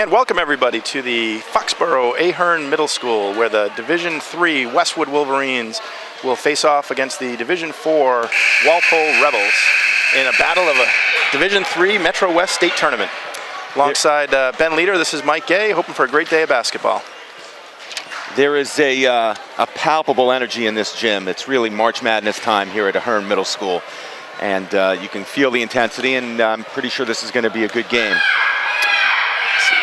And welcome everybody to the Foxborough Ahern Middle School, where the Division III Westwood Wolverines will face off against the Division IV Walpole Rebels in a battle of a Division III Metro West State Tournament. Alongside Ben Leader, this is Mike Gay, hoping for a great day of basketball. There is a palpable energy in this gym. It's really March Madness time here at Ahern Middle School. And you can feel the intensity, and I'm pretty sure this is going to be a good game.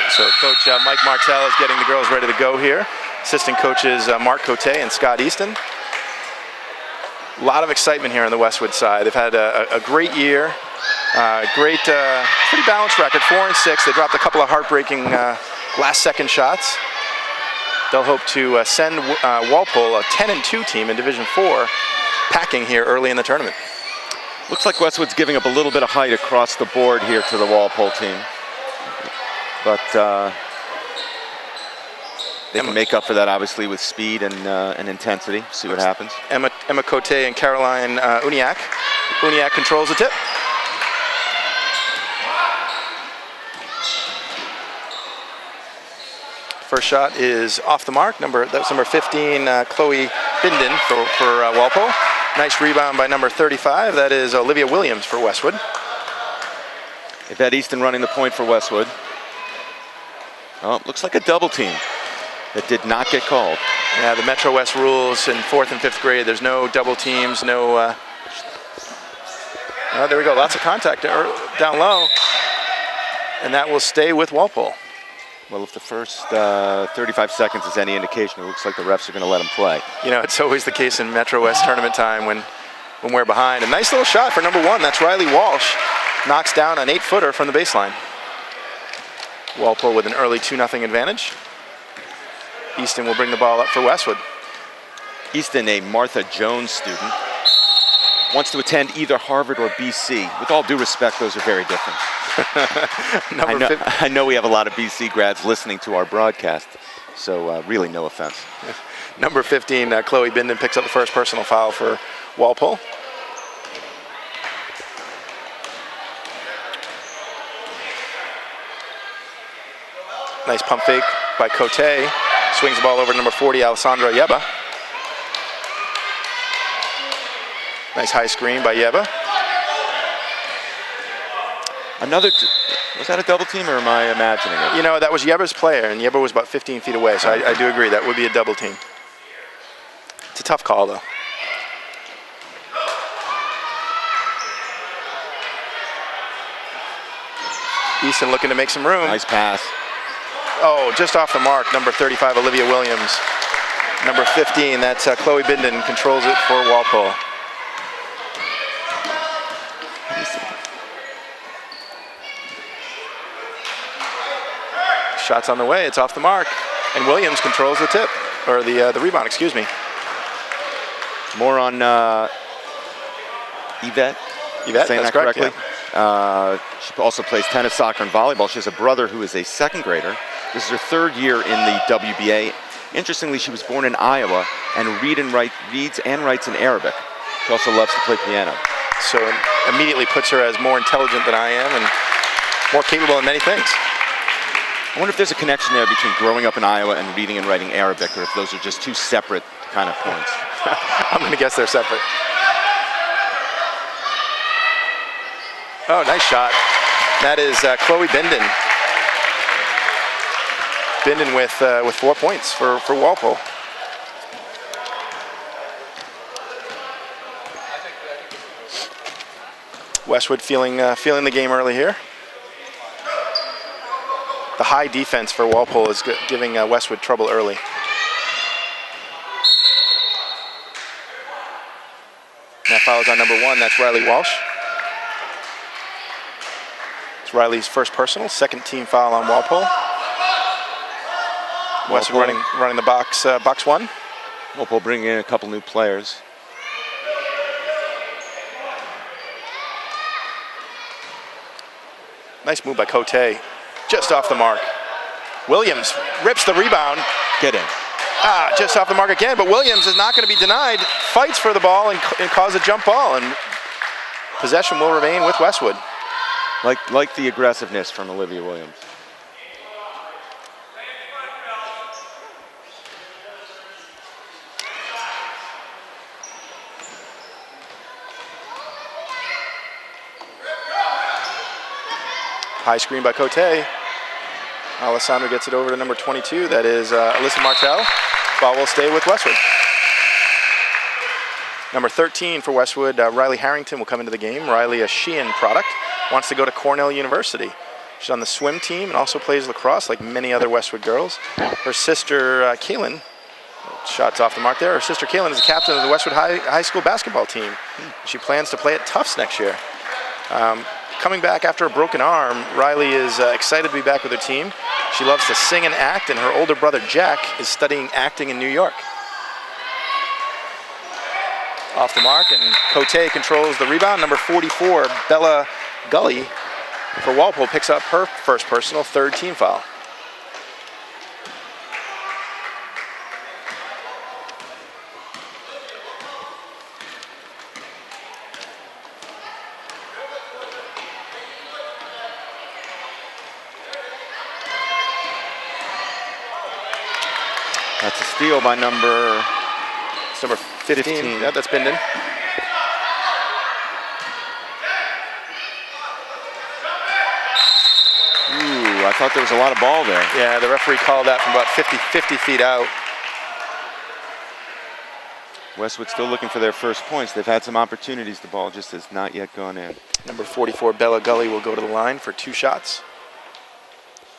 So Coach Mike Martell is getting the girls ready to go here. Assistant coaches Mark Cote and Scott Easton. A lot of excitement here on the Westwood side. They've had a great year, pretty balanced record, 4-6. They dropped a couple of heartbreaking last-second shots. They'll hope to send Walpole, a 10-2 team in Division IV, packing here early in the tournament. Looks like Westwood's giving up a little bit of height across the board here to the Walpole team. But they can make up for that, obviously, with speed and intensity. See what happens. Emma Cote and Caroline Uniac. Uniac controls the tip. First shot is off the mark. That's number 15, Chloe Binden for Walpole. Nice rebound by number 35. That is Olivia Williams for Westwood. Yvette Easton running the point for Westwood. Oh, looks like a double team that did not get called. Yeah, the Metro West rules in 4th and 5th grade. There's no double teams, no. Oh, there we go. Lots of contact down low, and that will stay with Walpole. Well, if the first 35 seconds is any indication, it looks like the refs are going to let them play. You know, it's always the case in Metro West tournament time when we're behind. A nice little shot for number 1. That's Riley Walsh. Knocks down an 8-footer from the baseline. Walpole with an early 2-0 advantage. Easton will bring the ball up for Westwood. Easton, a Martha Jones student, wants to attend either Harvard or BC. With all due respect, those are very different. I know we have a lot of BC grads listening to our broadcast, so really no offense. Number 15, Chloe Binden picks up the first personal foul for Walpole. Nice pump fake by Cote. Swings the ball over to number 40, Alessandra Yeba. Nice high screen by Yeba. Was that a double team, or am I imagining it? You know, that was Yeba's player, and Yeba was about 15 feet away, so I do agree that would be a double team. It's a tough call, though. Easton looking to make some room. Nice pass. Oh, just off the mark, number 35, Olivia Williams. Number 15, that's Chloe Binden, controls it for Walpole. Shots on the way, it's off the mark. And Williams controls the tip, or the rebound, excuse me. More on Yvette. Yvette, saying that's that correct, correctly? Yeah. She also plays tennis, soccer, and volleyball. She has a brother who is a 2nd grader. This is her 3rd year in the WBA. Interestingly, she was born in Iowa and reads and writes in Arabic. She also loves to play piano. So it immediately puts her as more intelligent than I am and more capable in many things. I wonder if there's a connection there between growing up in Iowa and reading and writing Arabic, or if those are just two separate kind of points. I'm going to guess they're separate. Oh, nice shot. That is Chloe Binden. Binden with 4 points for Walpole. Westwood feeling the game early here. The high defense for Walpole is giving Westwood trouble early. That follows on number 1. That's Riley Walsh. It's Riley's first personal, 2nd team foul on Walpole. Westwood running the box 1. Walpole bringing in a couple new players. Nice move by Cote, just off the mark. Williams rips the rebound. Get in. Just off the mark again, but Williams is not going to be denied. Fights for the ball and cause a jump ball, and possession will remain with Westwood. Like the aggressiveness from Olivia Williams. High screen by Cote. Alessandra gets it over to number 22. That is Alyssa Martell. Ball will stay with Westwood. Number 13 for Westwood, Riley Harrington will come into the game. Riley, a Sheehan product, wants to go to Cornell University. She's on the swim team and also plays lacrosse like many other Westwood girls. Her sister, Kaylin, shots off the mark there. Her sister, Kaylin, is the captain of the Westwood High School basketball team. She plans to play at Tufts next year. Coming back after a broken arm, Riley is excited to be back with her team. She loves to sing and act, and her older brother, Jack, is studying acting in New York. Off the mark, and Cote controls the rebound. Number 44, Bella Gully for Walpole picks up her first personal, third team foul. That's a steal by number... It's number 15. Yeah, that's Bindon. Ooh, I thought there was a lot of ball there. Yeah, the referee called that from about 50 feet out. Westwood still looking for their first points. They've had some opportunities. The ball just has not yet gone in. Number 44, Bella Gully, will go to the line for 2 shots.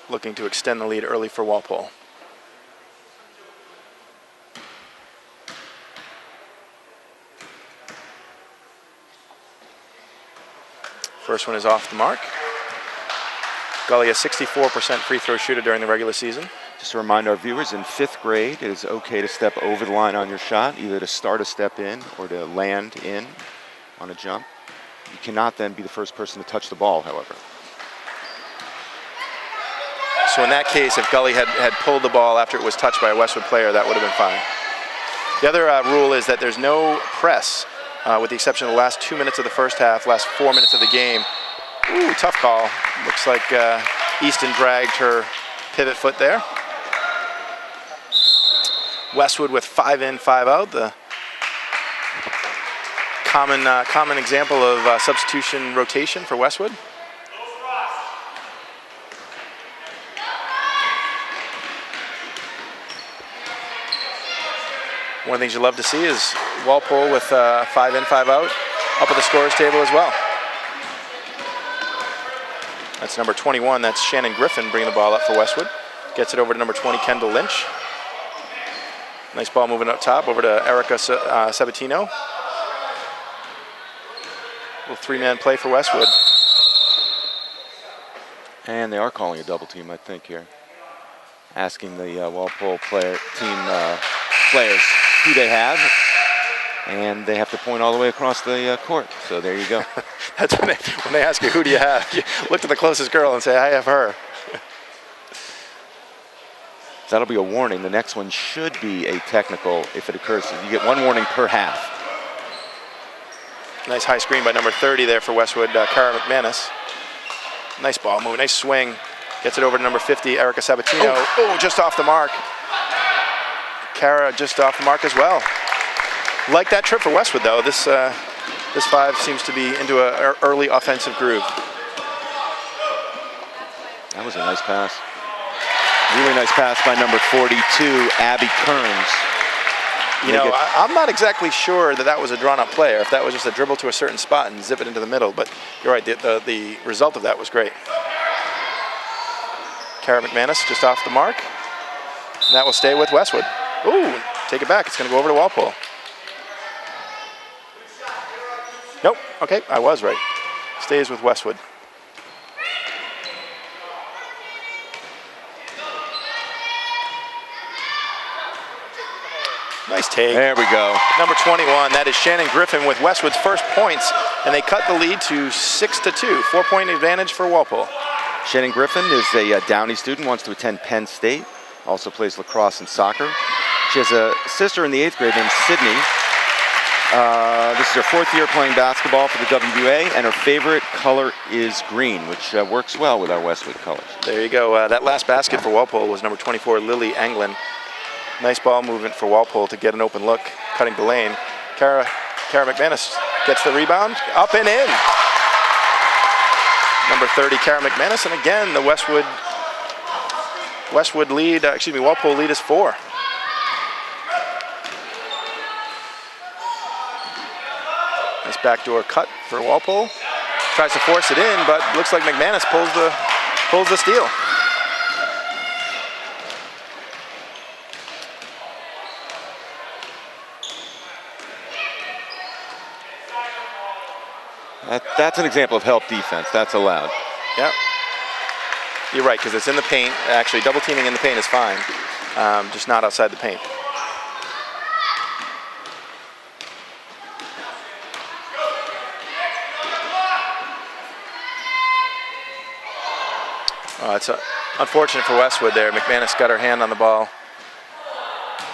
Looking to extend the lead early for Walpole. First one is off the mark. Gully, a 64% free throw shooter during the regular season. Just to remind our viewers, in 5th grade, it is okay to step over the line on your shot, either to start a step in or to land in on a jump. You cannot then be the first person to touch the ball, however. So in that case, if Gully had pulled the ball after it was touched by a Westwood player, that would have been fine. The other rule is that there's no press, with the exception of the last 2 minutes of the first half, last 4 minutes of the game. Ooh, tough call. Looks like Easton dragged her pivot foot there. Westwood with 5 in, 5 out. The common example of substitution rotation for Westwood. One of the things you love to see is Walpole with 5 in, 5 out, up at the scorers table as well. That's number 21, that's Shannon Griffin bringing the ball up for Westwood. Gets it over to number 20, Kendall Lynch. Nice ball moving up top over to Erica Sabatino. Little 3-man play for Westwood. And they are calling a double team, I think, here. Asking the Walpole players who they have, and they have to point all the way across the court. So there you go. That's when they ask you, who do you have? You look to the closest girl and say, I have her. That'll be a warning. The next one should be a technical if it occurs. You get 1 warning per half. Nice high screen by number 30 there for Westwood, Cara McManus. Nice ball move, nice swing. Gets it over to number 50, Erica Sabatino. Oh, just off the mark. Cara just off the mark as well. Like that trip for Westwood, though. This 5 seems to be into an early offensive groove. That was a nice pass. Really nice pass by number 42, Abby Kearns. You know, I'm not exactly sure that was a drawn-up play, or if that was just a dribble to a certain spot and zip it into the middle, but you're right, the result of that was great. Cara McManus just off the mark. And that will stay with Westwood. Ooh, take it back. It's going to go over to Walpole. Nope. Okay, I was right. Stays with Westwood. Nice take. There we go. Number 21, that is Shannon Griffin with Westwood's first points, and they cut the lead to 6-2. 4-point advantage for Walpole. Shannon Griffin is a Downey student, wants to attend Penn State, also plays lacrosse and soccer. She has a sister in the 8th grade named Sydney. This is her 4th year playing basketball for the WBA, and her favorite color is green, which works well with our Westwood colors. There you go. That last basket for Walpole was number 24, Lily Anglin. Nice ball movement for Walpole to get an open look, cutting the lane. Cara McManus gets the rebound, up and in. number 30, Kara McManus. And again, the Westwood lead, Walpole lead is 4. Nice backdoor cut for Walpole. Tries to force it in, but looks like McManus pulls the steal. That's an example of help defense. That's allowed. Yep. You're right, because it's in the paint. Actually, double teaming in the paint is fine, just not outside the paint. It's unfortunate for Westwood there. McManus got her hand on the ball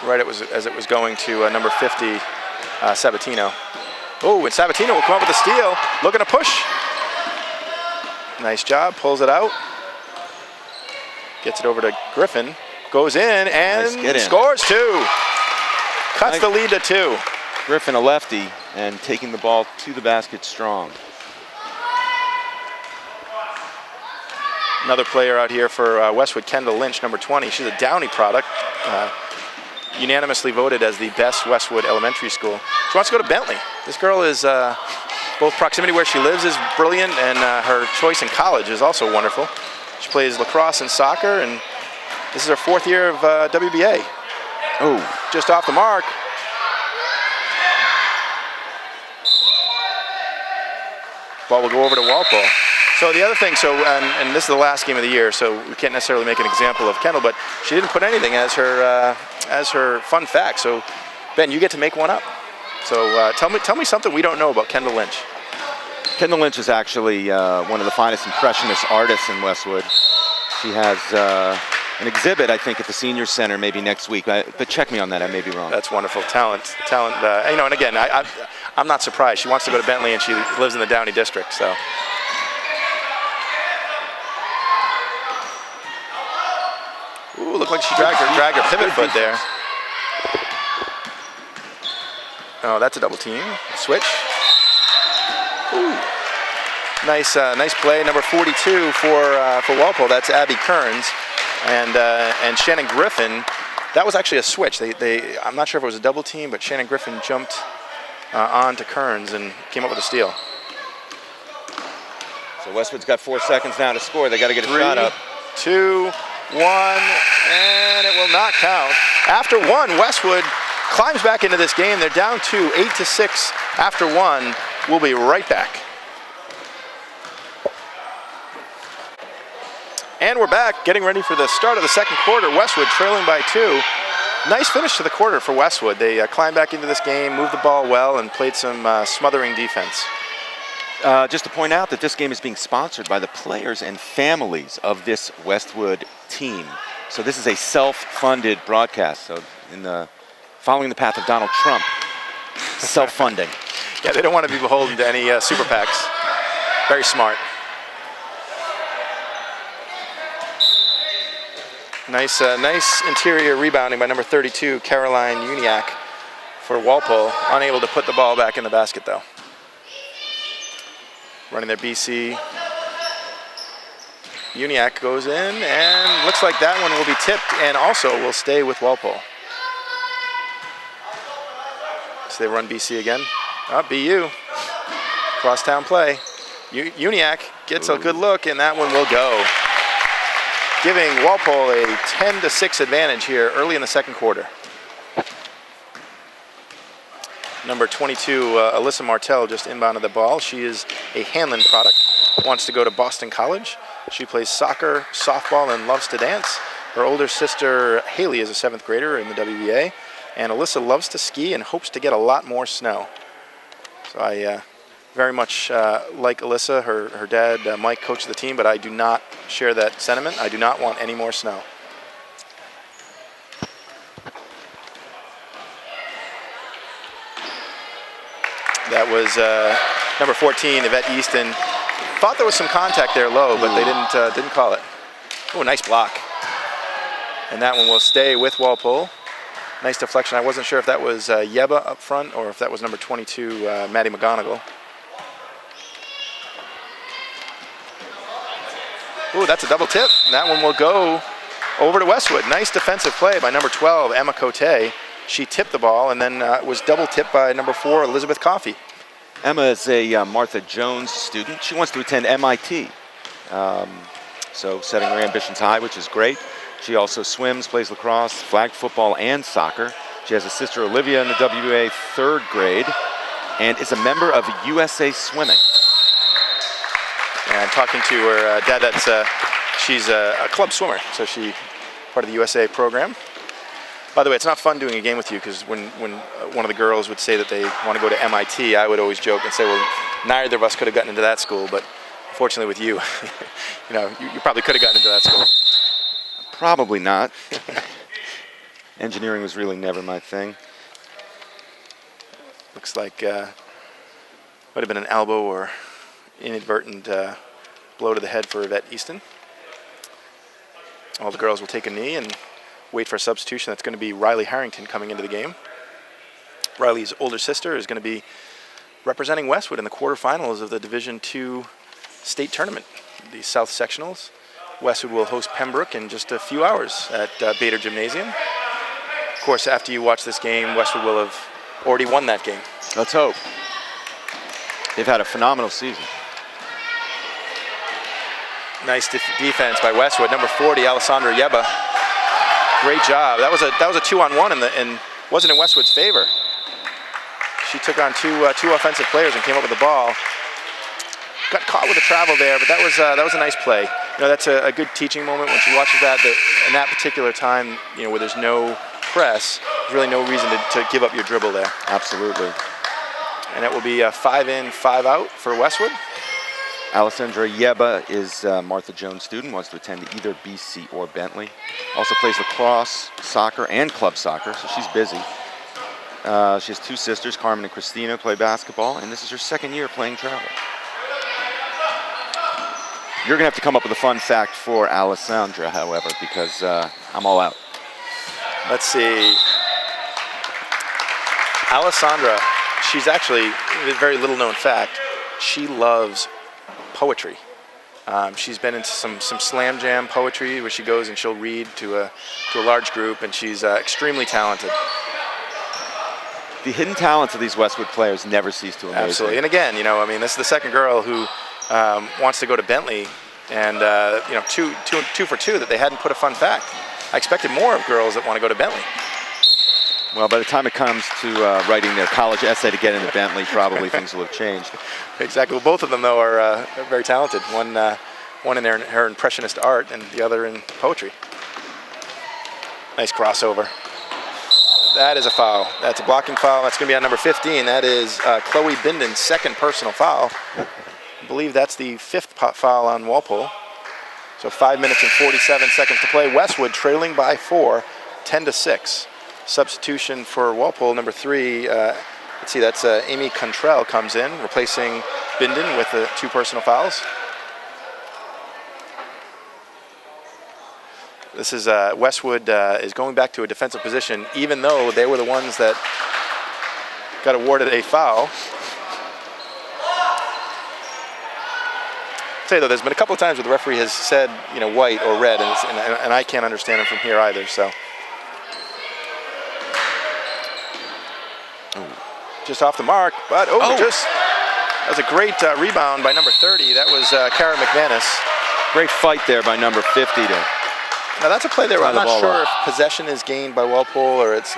right as it was going to number 50, Sabatino. Oh, and Sabatino will come up with a steal. Looking to push. Nice job. Pulls it out. Gets it over to Griffin. Goes in and nice scores 2. Cuts the lead to 2. Griffin, a lefty, and taking the ball to the basket strong. Another player out here for Westwood, Kendall Lynch, number 20. She's a Downey product. Unanimously voted as the best Westwood elementary school. She wants to go to Bentley. This girl is, both proximity where she lives is brilliant, and her choice in college is also wonderful. She plays lacrosse and soccer, and this is her 4th year of WBA. Oh, just off the mark. Ball will go over to Walpole. So the other thing, and this is the last game of the year, so we can't necessarily make an example of Kendall, but she didn't put anything as her fun fact. So Ben, you get to make one up. So tell me something we don't know about Kendall Lynch. Kendall Lynch is actually one of the finest impressionist artists in Westwood. She has an exhibit, I think, at the Senior Center maybe next week. But check me on that. I may be wrong. That's wonderful talent. And again, I'm not surprised. She wants to go to Bentley, and she lives in the Downey district. So. Ooh, looked like she dragged her pivot foot there. Oh, that's a double team. Switch. Ooh. Nice play. Number 42 for Walpole. That's Abby Kearns, and Shannon Griffin. That was actually a switch. I'm not sure if it was a double team, but Shannon Griffin jumped on to Kearns and came up with a steal. So Westwood's got 4 seconds now to score. They got to get a 3, shot up. 2, 1, and it will not count. After 1, Westwood climbs back into this game. They're down 2, 8-6 after 1. We'll be right back. And we're back, getting ready for the start of the second quarter. Westwood trailing by 2. Nice finish to the quarter for Westwood. They climbed back into this game, moved the ball well, and played some smothering defense. Just to point out that this game is being sponsored by the players and families of this Westwood team. So this is a self-funded broadcast. So following the path of Donald Trump, self-funding. Yeah, they don't want to be beholden to any super PACs. Very smart. Nice interior rebounding by number 32, Caroline Uniac for Walpole. Unable to put the ball back in the basket, though. Running their BC. Uniac goes in, and looks like that one will be tipped and also will stay with Walpole. So they run BC again. BU. Crosstown play. Uniac gets a good look, and that one will go. Giving Walpole a 10-6 advantage here early in the second quarter. Number 22, Alyssa Martell, just inbounded the ball. She is a Hanlon product, wants to go to Boston College. She plays soccer, softball, and loves to dance. Her older sister, Haley, is a 7th grader in the WBA. And Alyssa loves to ski and hopes to get a lot more snow. So I very much like Alyssa. Her dad, Mike, coached the team, but I do not share that sentiment. I do not want any more snow. That was number 14, Yvette Easton. Thought there was some contact there low, but they didn't call it. Oh, nice block. And that one will stay with Walpole. Nice deflection. I wasn't sure if that was Yeba up front or if that was number 22, Maddie McGonigal. Ooh, that's a double tip. That one will go over to Westwood. Nice defensive play by number 12, Emma Cote. She tipped the ball and then was double tipped by number 4, Elizabeth Coffey. Emma is a Martha Jones student. She wants to attend MIT. So setting her ambitions high, which is great. She also swims, plays lacrosse, flag football, and soccer. She has a sister, Olivia, in the WBA 3rd grade, and is a member of USA Swimming. And talking to her dad, she's a club swimmer, so she's part of the USA program. By the way, it's not fun doing a game with you because when one of the girls would say that they want to go to MIT, I would always joke and say, well, neither of us could have gotten into that school, but unfortunately with you, you probably could have gotten into that school. Probably not. Engineering was really never my thing. Looks like might have been an elbow or inadvertent blow to the head for Yvette Easton. All the girls will take a knee and wait for a substitution. That's going to be Riley Harrington coming into the game. Riley's older sister is going to be representing Westwood in the quarterfinals of the Division II state tournament, the South Sectionals. Westwood will host Pembroke in just a few hours at Bader Gymnasium. Of course, after you watch this game, Westwood will have already won that game. Let's hope. They've had a phenomenal season. Nice defense by Westwood. Number 40, Alessandra Yeba. Great job. That was a 2-on-1 and wasn't in Westwood's favor. She took on two offensive players and came up with the ball. Got caught with the travel there, but that was a nice play. That's a good teaching moment when she watches that in that particular time, where there's no press, there's really no reason to give up your dribble there. Absolutely. And it will be a 5 in, 5 out for Westwood. Alessandra Yeba is a Martha Jones student, wants to attend either BC or Bentley. Also plays lacrosse, soccer, and club soccer, so she's busy. She has 2 sisters, Carmen and Christina, play basketball, and this is her 2nd year playing travel. You're going to have to come up with a fun fact for Alessandra, however, because I'm all out. Let's see. Alessandra, she's actually, a very little known fact, she loves poetry. She's been into some slam jam poetry where she goes and she'll read to a large group, and she's extremely talented. The hidden talents of these Westwood players never cease to amaze me. Absolutely. And again, this is the 2nd girl who wants to go to Bentley, and 2 for 2 that they hadn't put a fun fact. I expected more of girls that want to go to Bentley. Well, by the time it comes to writing their college essay to get into Bentley, probably things will have changed. Exactly. Well, both of them, though, are very talented. One in her impressionist art and the other in poetry. Nice crossover. That is a foul. That's a blocking foul. That's going to be on number 15. That is Chloe Binden's 2nd personal foul. I believe that's the 5th foul on Walpole. So 5 minutes and 47 seconds to play. Westwood trailing by 4, 10-6. Substitution for Walpole, number 3. Let's see, that's Amy Contrell comes in, replacing Binden with the 2 personal fouls. This is Westwood is going back to a defensive position, even though they were the ones that got awarded a foul. I'll tell you though, there's been a couple of times where the referee has said, white or red, and I can't understand him from here either. So, just off the mark, but that was a great rebound by number 30. That was Kara McManus. Great fight there by number 50 to. Now that's a play there. I'm not sure if possession is gained by Walpole or it's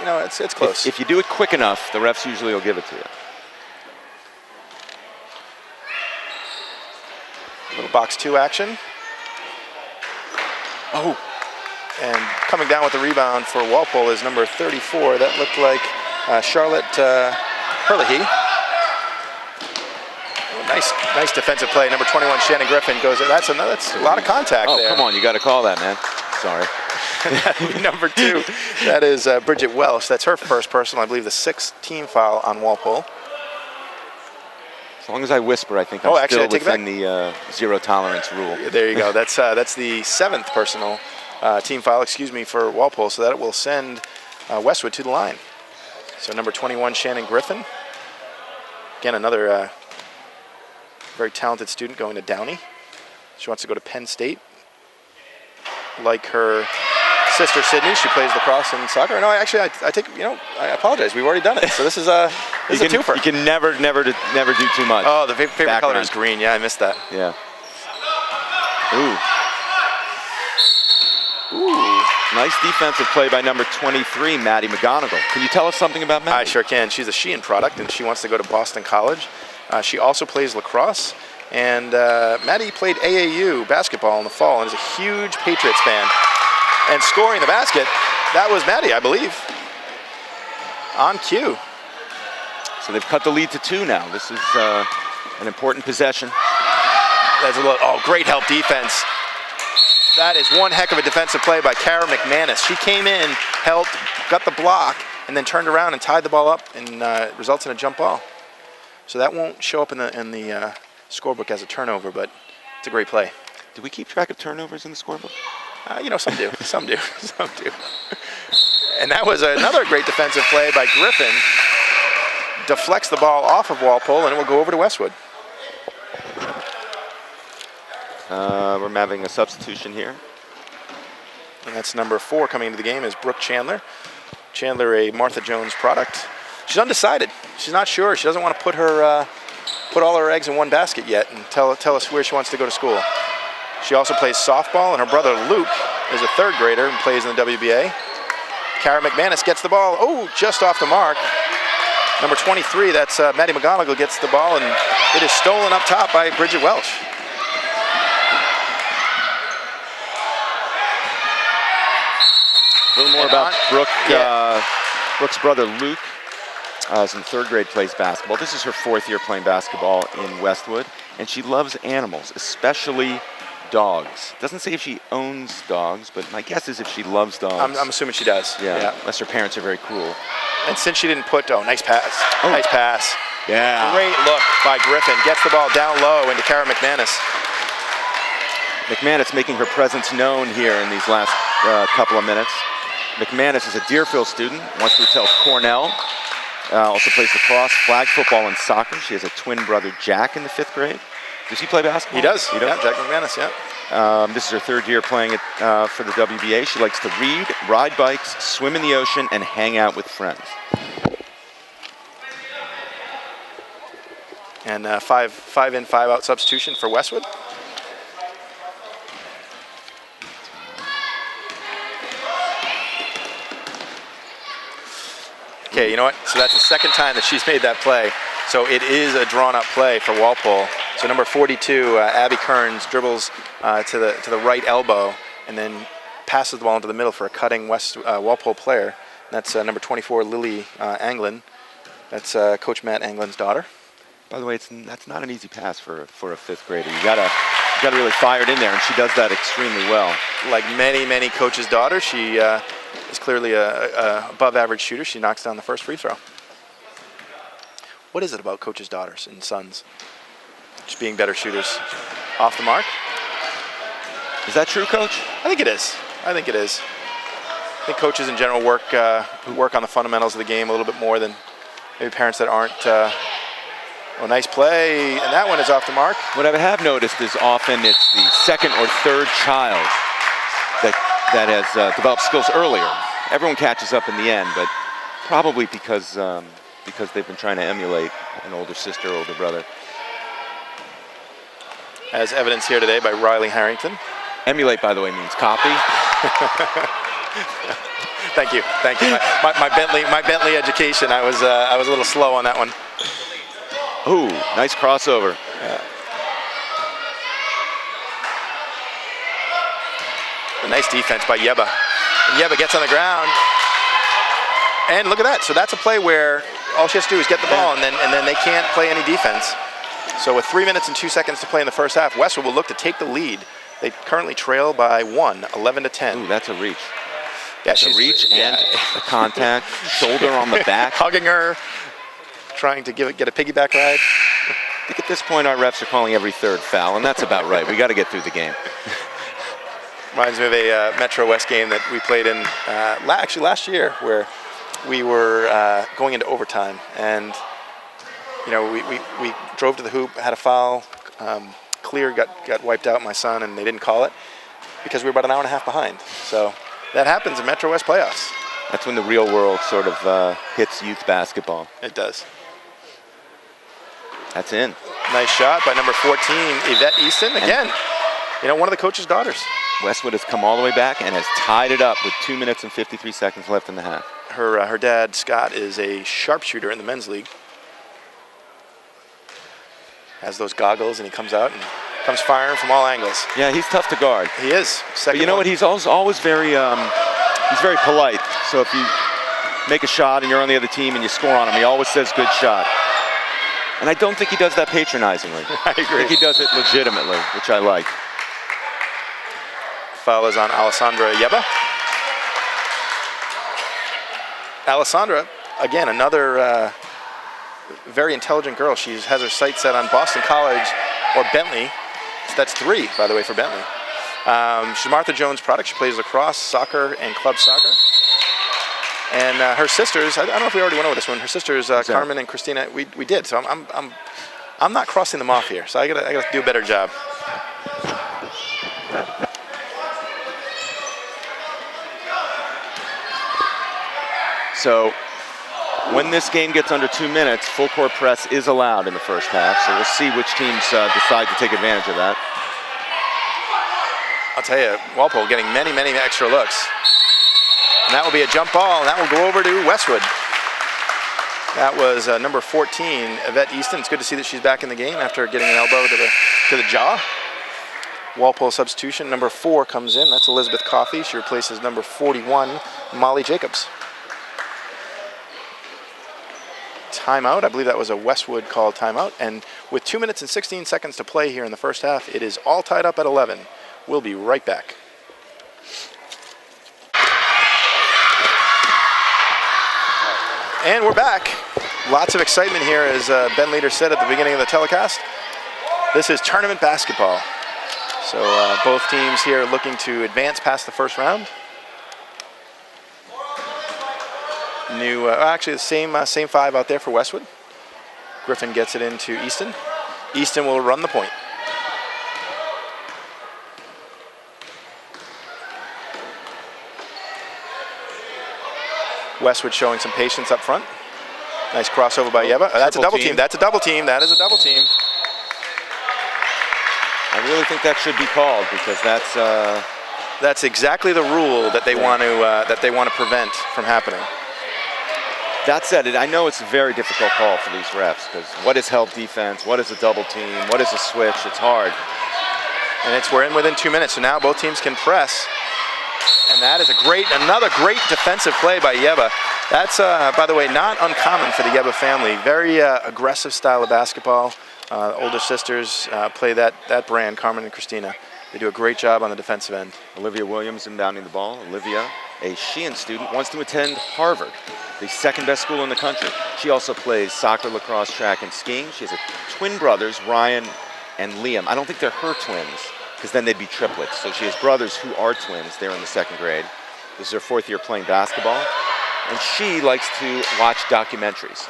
close. If you do it quick enough, the refs usually will give it to you. Little box 2 action. And coming down with the rebound for Walpole is number 34. That looked like Charlotte Herlihy. Nice defensive play. Number 21, Shannon Griffin goes. That's a lot of contact there. Oh, come on, you got to call that, man. Sorry. Number 2, that is Bridget Welsh. That's her 1st personal, I believe the 6th team foul on Walpole. As long as I whisper, I think I'm still within the 0 tolerance rule. Yeah, there you go. That's the 7th personal team foul, for Walpole, so that will send Westwood to the line. So number 21, Shannon Griffin. Again, another very talented student going to Downey. She wants to go to Penn State. like her sister Sydney. She plays lacrosse and soccer. No, actually, I take, I apologize. We've already done it. So this is a twofer. You can never do too much. Oh, the favorite color is green. Yeah, I missed that. Yeah. Ooh. Ooh. Nice defensive play by number 23, Maddie McGonigal. Can you tell us something about Maddie? I sure can. She's a Sheehan product, and she wants to go to Boston College. She also plays lacrosse. And Maddie played AAU basketball in the fall and is a huge Patriots fan. And scoring the basket, that was Maddie, I believe. On cue. So they've cut the lead to 2 now. This is an important possession. That's great help defense. That is one heck of a defensive play by Kara McManus. She came in, helped, got the block, and then turned around and tied the ball up, and results in a jump ball. So that won't show up in the scorebook as a turnover, but it's a great play. Do we keep track of turnovers in the scorebook? Some do. Some do. Some do. And that was another great defensive play by Griffin. Deflects the ball off of Walpole, and it will go over to Westwood. We're having a substitution here. And that's number 4 coming into the game is Brooke Chandler. Chandler, a Martha Jones product. She's undecided. She's not sure. She doesn't want to put all her eggs in one basket yet and tell us where she wants to go to school. She also plays softball, and her brother Luke is a 3rd grader and plays in the WBA. Kara McManus gets the ball. Oh, just off the mark. Number 23, that's Maddie McGonigal, gets the ball, and it is stolen up top by Bridget Welch. A little more about Brooke. Brooke's brother Luke is in 3rd grade, plays basketball. This is her 4th year playing basketball in Westwood, and she loves animals, especially dogs. Doesn't say if she owns dogs, but my guess is if she loves dogs. I'm assuming she does. Yeah, unless her parents are very cruel. And since she didn't put, nice pass. Oh. Nice pass. Yeah. Great look by Griffin. Gets the ball down low into Kara McManus. McManus making her presence known here in these last couple of minutes. McManus is a Deerfield student, wants to tell Cornell. Also plays lacrosse, flag football, and soccer. She has a twin brother, Jack, in the 5th grade. Does he play basketball? He does. Yeah, Jack McManus, yeah. This is her 3rd year playing it for the WBA. She likes to read, ride bikes, swim in the ocean, and hang out with friends. And 5 in, 5 out substitution for Westwood. Okay, you know what? So that's the 2nd time that she's made that play. So it is a drawn-up play for Walpole. So number 42, Abby Kearns, dribbles to the right elbow and then passes the ball into the middle for a cutting Walpole player. That's number 24, Lily Anglin. That's Coach Matt Anglin's daughter. By the way, that's not an easy pass for a 5th grader. You gotta really fire it in there, and she does that extremely well. Like many coaches' daughters, she is clearly a above-average shooter. She knocks down the first free throw. What is it about coaches' daughters and sons just being better shooters off the mark? Is that true, Coach? I think it is. I think coaches in general work on the fundamentals of the game a little bit more than maybe parents that aren't. Nice play, and that one is off the mark. What I have noticed is often it's the 2nd or 3rd child that has developed skills earlier. Everyone catches up in the end, but probably because they've been trying to emulate an older sister, older brother. As evidence here today by Riley Harrington. Emulate, by the way, means copy. Thank you. My Bentley education. I was a little slow on that one. Ooh, nice crossover. Yeah. A nice defense by Yeba. And Yeba gets on the ground. And look at that. So that's a play where all she has to do is get the ball, and then they can't play any defense. So with 3 minutes and 2 seconds to play in the first half, Westwood will look to take the lead. They currently trail by 11-10. Ooh, that's a reach. Yeah, she's a reach and a contact, shoulder on the back. Hugging her, trying to get a piggyback ride. I think at this point our refs are calling every 3rd foul, and that's about right. We got to get through the game. Reminds me of a Metro West game that we played in actually last year, where we were going into overtime, and we drove to the hoop, had a foul, clear got wiped out, my son, and they didn't call it. because we were about an hour and a half behind. So that happens in Metro West playoffs. That's when the real world sort of hits youth basketball. It does. That's in. Nice shot by number 14, Yvette Easton. Again, one of the coach's daughters. Westwood has come all the way back and has tied it up with 2 minutes and 53 seconds left in the half. Her dad, Scott, is a sharpshooter in the men's league. Has those goggles, and he comes out and comes firing from all angles. Yeah, he's tough to guard. He is. But you know what? He's always very he's very polite. So if you make a shot and you're on the other team and you score on him, he always says good shot. And I don't think he does that patronizingly. I agree. I think he does it legitimately, which I like. Foul is on Alessandra Yeba. Alessandra, again, another very intelligent girl. She has her sights set on Boston College or Bentley. That's 3, by the way, for Bentley. She's a Martha Jones product. She plays lacrosse, soccer, and club soccer. And her sisters, I don't know if we already went over this one. Her sisters, Carmen and Christina, we did. So I'm not crossing them off here. So I gotta do a better job. So when this game gets under 2 minutes, full court press is allowed in the first half. So we'll see which teams decide to take advantage of that. I'll tell you, Walpole getting many, many extra looks. And that will be a jump ball, and that will go over to Westwood. That was number 14, Yvette Easton. It's good to see that she's back in the game after getting an elbow to the jaw. Walpole substitution. Number 4 comes in. That's Elizabeth Coffey. She replaces number 41, Molly Jacobs. Timeout. I believe that was a Westwood called timeout. And with 2 minutes and 16 seconds to play here in the first half, it is all tied up at 11. We'll be right back. And we're back. Lots of excitement here, as Ben Leader said at the beginning of the telecast. This is tournament basketball. So both teams here looking to advance past the first round. Actually the same 5 out there for Westwood. Griffin gets it into Easton. Easton will run the point. Westwood showing some patience up front. Nice crossover by Yeba. That's a double team. That's a double team. That is a double team. I really think that should be called, because that's exactly the rule that they want to prevent from happening. That said, I know it's a very difficult call for these refs, because what is help defense? What is a double team? What is a switch? It's hard. And we're in within 2 minutes, so now both teams can press. And that is another great defensive play by Yeba. That's, by the way, not uncommon for the Yeba family. Very aggressive style of basketball. Older sisters play that brand, Carmen and Christina. They do a great job on the defensive end. Olivia Williams inbounding the ball. Olivia, a Sheehan student, wants to attend Harvard, the second best school in the country. She also plays soccer, lacrosse, track, and skiing. She has twin brothers, Ryan and Liam. I don't think they're her twins, because then they'd be triplets. So she has brothers who are twins. They're in the 2nd grade. This is her 4th year playing basketball. And she likes to watch documentaries.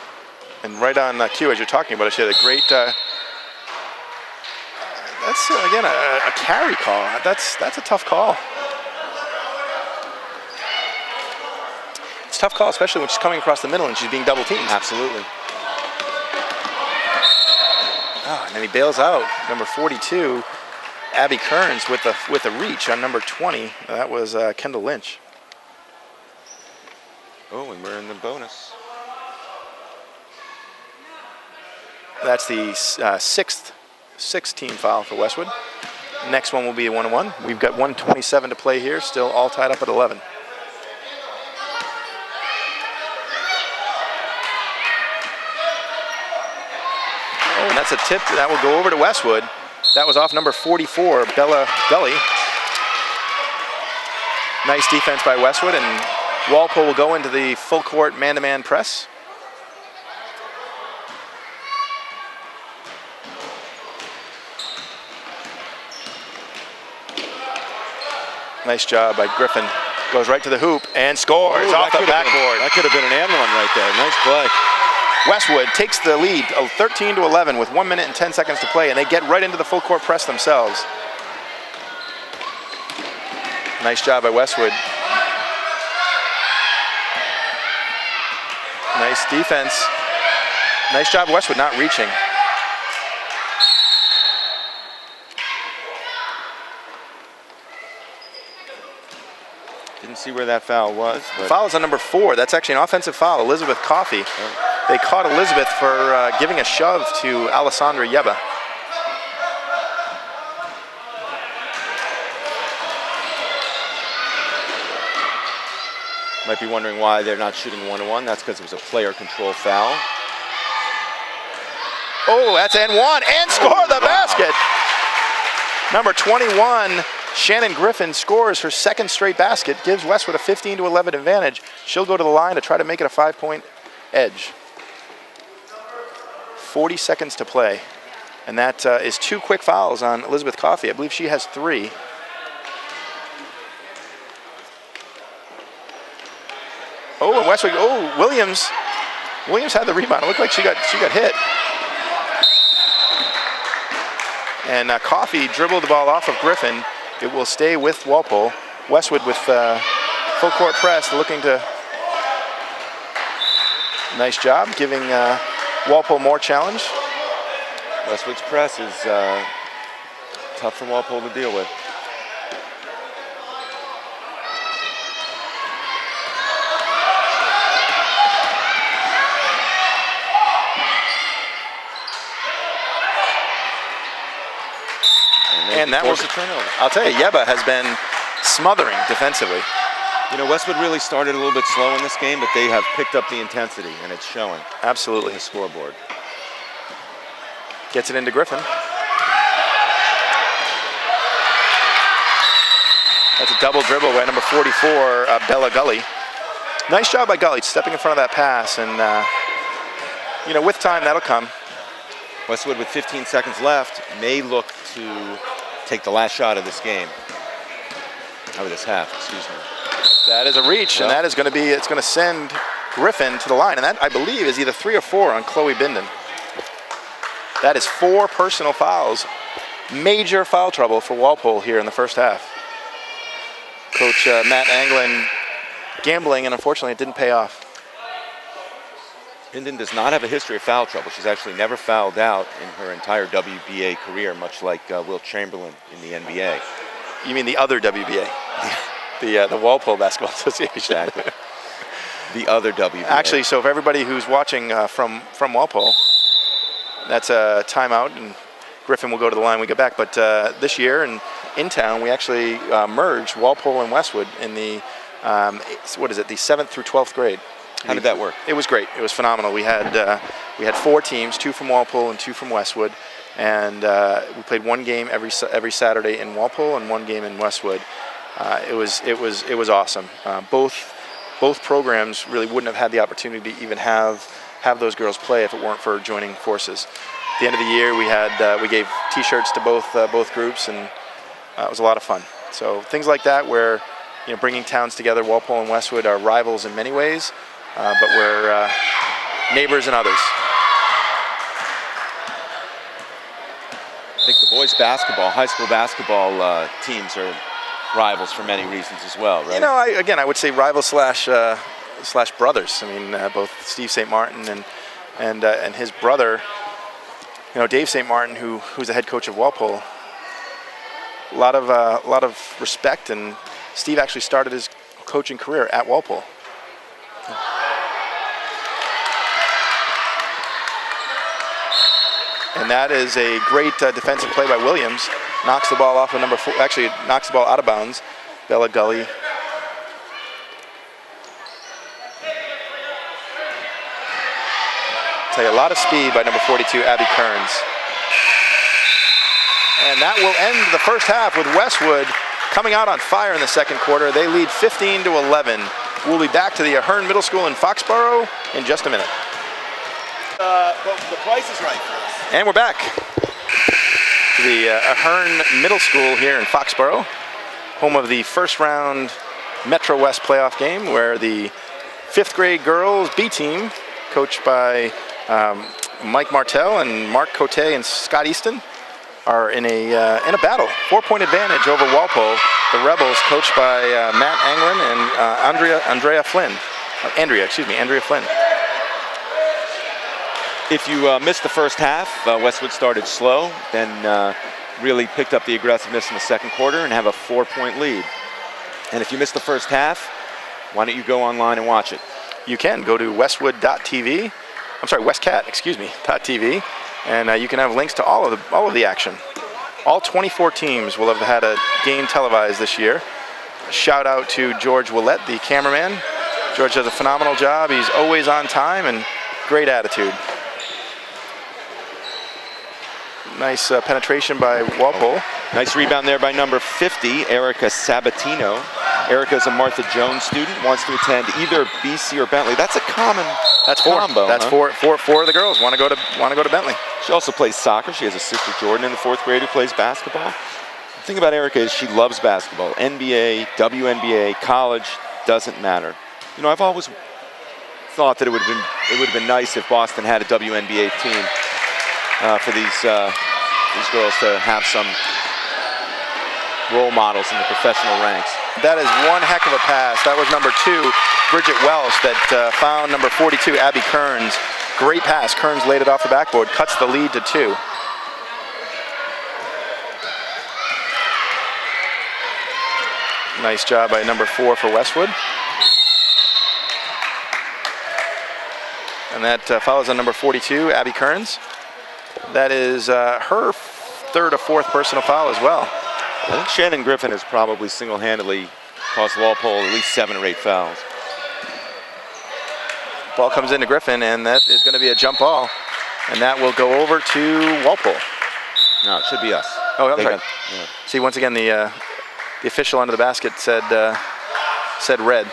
And right on cue, as you're talking about it, she had a great, that's, again, a carry call. That's a tough call. It's a tough call, especially when she's coming across the middle and she's being double teamed. Absolutely. Oh, and then he bails out. Number 42, Abby Kearns with the reach on number 20. That was Kendall Lynch. Oh, and we're in the bonus. That's the sixth team foul for Westwood. Next one will be a 1-1. We've got 1:27 to play here, still all tied up at 11. Oh, and that's a tip that will go over to Westwood. That was off number 44, Bella Gully. Nice defense by Westwood, and Walpole will go into the full court man-to-man press. Nice job by Griffin. Goes right to the hoop and scores off the backboard. That could have been an and one right there. Nice play. Westwood takes the lead, 13-11 with 1 minute and 10 seconds to play, and they get right into the full court press themselves. Nice job by Westwood. Nice defense. Nice job, Westwood, not reaching. Didn't see where that foul was. But Foul is on number 4. That's actually an offensive foul. Elizabeth Coffey. They caught Elizabeth for giving a shove to Alessandra Yeba. might be wondering why they're not shooting 1-1. That's because it was a player control foul. Oh, that's and one, and score the basket. Number 21, Shannon Griffin scores her second straight basket, gives Westwood a 15-11 advantage. She'll go to the line to try to make it a 5-point edge. 40 seconds to play. And that is 2 quick fouls on Elizabeth Coffey. I believe she has 3. Oh, and Westwood, Williams had the rebound. It looked like she got hit. And Coffey dribbled the ball off of Griffin. It will stay with Walpole. Westwood with full court press, looking to. Nice job, giving Walpole more challenge. Westwood's press is tough for Walpole to deal with. And that was a turnover. I'll tell you, Yeba has been smothering defensively. You know, Westwood really started a little bit slow in this game, but they have picked up the intensity, and it's showing. Absolutely. On the scoreboard. Gets it into Griffin. That's a double dribble by number 44, Bella Gully. Nice job by Gully, stepping in front of that pass, and you know, with time, that'll come. Westwood with 15 seconds left may look to take the last shot of this game. Of this half, excuse me. That is a reach, and that is going to be, it's going to send Griffin to the line, and that, I believe, is either 3 or 4 on Chloe Binden. That is 4 personal fouls. Major foul trouble for Walpole here in the first half. Coach Matt Anglin gambling, and unfortunately it didn't pay off. Binden does not have a history of foul trouble. She's actually never fouled out in her entire WBA career, much like Will Chamberlain in the NBA. You mean the other WBA? the Walpole Basketball Association. Exactly. The other WBA. Actually, so for everybody who's watching from Walpole, that's a timeout, and Griffin will go to the line when we get back. But this year in town, we actually merged Walpole and Westwood in the, what is it, the 7th through 12th grade. How did that work? It was great. It was phenomenal. We had 4 teams, 2 from Walpole and 2 from Westwood, and we played 1 game every Saturday in Walpole and 1 game in Westwood. It was awesome. Both programs really wouldn't have had the opportunity to even have those girls play if it weren't for joining forces. At the end of the year, we gave T-shirts to both groups, and it was a lot of fun. So things like that, where bringing towns together. Walpole and Westwood are rivals in many ways. But we're neighbors in others. I think the boys basketball, high school basketball teams are rivals for many reasons as well, right? I would say rivals slash brothers. I mean, both Steve St. Martin and his brother, Dave St. Martin, who's the head coach of Walpole. A lot of respect, and Steve actually started his coaching career at Walpole. And that is a great defensive play by Williams. Knocks the ball off of number 4. Actually, knocks the ball out of bounds. Bella Gully. Tell you, a lot of speed by number 42, Abby Kearns. And that will end the first half with Westwood coming out on fire in the second quarter. They lead 15-11. We'll be back to the Ahern Middle School in Foxborough in just a minute. But the price is right for us. And we're back to the Ahern Middle School here in Foxborough, home of the first round Metro West playoff game, where the 5th grade girls B team, coached by Mike Martell and Mark Cote and Scott Easton, are in a battle. 4-point advantage over Walpole. The Rebels, coached by Matt Anglin and Andrea Flynn. Andrea Flynn. If you missed the first half, Westwood started slow, then really picked up the aggressiveness in the second quarter and have a 4-point lead. And if you missed the first half, why don't you go online and watch it? You can go to westwood.tv. I'm sorry, .tv, and you can have links to all of the action. All 24 teams will have had a game televised this year. A shout out to George Willett, the cameraman. George does a phenomenal job. He's always on time and great attitude. Nice penetration by Walpole. Nice rebound there by number 50, Erica Sabatino. Erica's a Martha Jones student, wants to attend either BC or Bentley. That's a common combo. That's four of the girls want to go to Bentley. She also plays soccer. She has a sister, Jordan, in the 4th grade who plays basketball. The thing about Erica is she loves basketball. NBA, WNBA, college, doesn't matter. You know, I've always thought that it would have been nice if Boston had a WNBA team for these girls to have some role models in the professional ranks. That is one heck of a pass. That was number 2, Bridget Welsh, that found number 42, Abby Kearns. Great pass. Kearns laid it off the backboard, cuts the lead to 2. Nice job by number 4 for Westwood. And that follows on number 42, Abby Kearns. That is her 3rd or 4th personal foul as well. I think Shannon Griffin has probably single-handedly cost Walpole at least 7 or 8 fouls. Ball comes into Griffin, and that is going to be a jump ball. And that will go over to Walpole. No, it should be us. Oh, I'm sorry. See, once again, the official under the basket said red.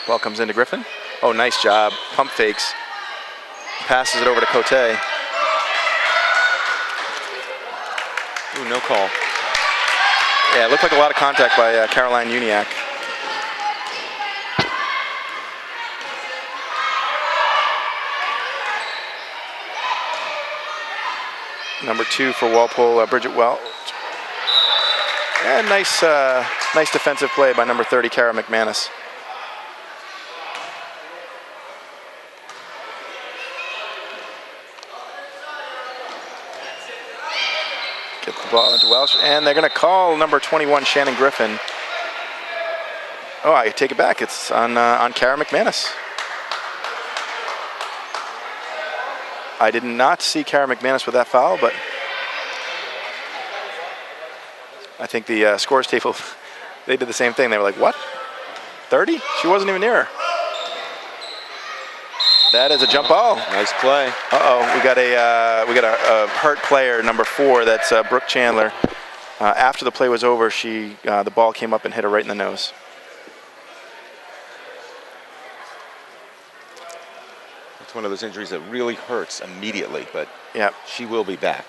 Ball comes into Griffin. Oh, nice job. Pump fakes. Passes it over to Cote. Ooh, no call. Yeah, it looked like a lot of contact by Caroline Uniac. Number 2 for Walpole, Bridget Welch. And nice defensive play by number 30, Kara McManus. Get the ball into Welsh, and they're going to call number 21, Shannon Griffin. Oh, I take it back. It's on Kara McManus. I did not see Kara McManus with that foul, but I think the scores table, they did the same thing. They were like, what? 30? She wasn't even near her. That is a jump ball. Nice play. Uh-oh, we got a hurt player, number 4. That's Brooke Chandler. After the play was over, the ball came up and hit her right in the nose. It's one of those injuries that really hurts immediately, but yeah, she will be back.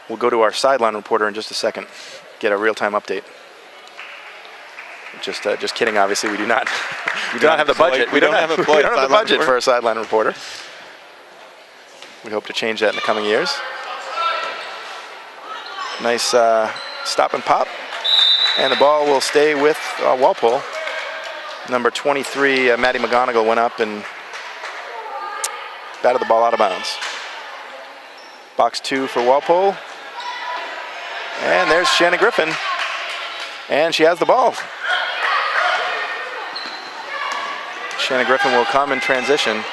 We'll go to our sideline reporter in just a second, get a real-time update. Just kidding. Obviously, we do not. We do not have the budget. We don't have the budget for a sideline reporter. We hope to change that in the coming years. Nice stop and pop, and the ball will stay with Walpole. Number 23, Maddie McGonigal, went up and batted the ball out of bounds. Box 2 for Walpole, and there's Shannon Griffin, and she has the ball. Shannon Griffin will come in transition,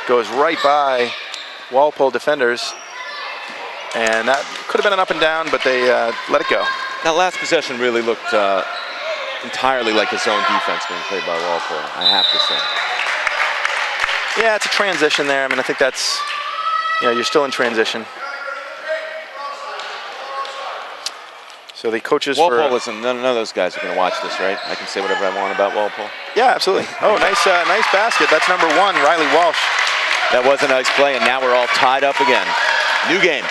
goes right by Walpole defenders, and that could have been an up and down, but they let it go. That last possession really looked entirely like a zone defense being played by Walpole, I have to say. Yeah, it's a transition there. I mean, I think that's, you're still in transition. So the coaches Walpole, listen, none of those guys are going to watch this, right? I can say whatever I want about Walpole. Yeah, absolutely. Oh, nice basket. That's number 1, Riley Walsh. That was a nice play, and now we're all tied up again. New game.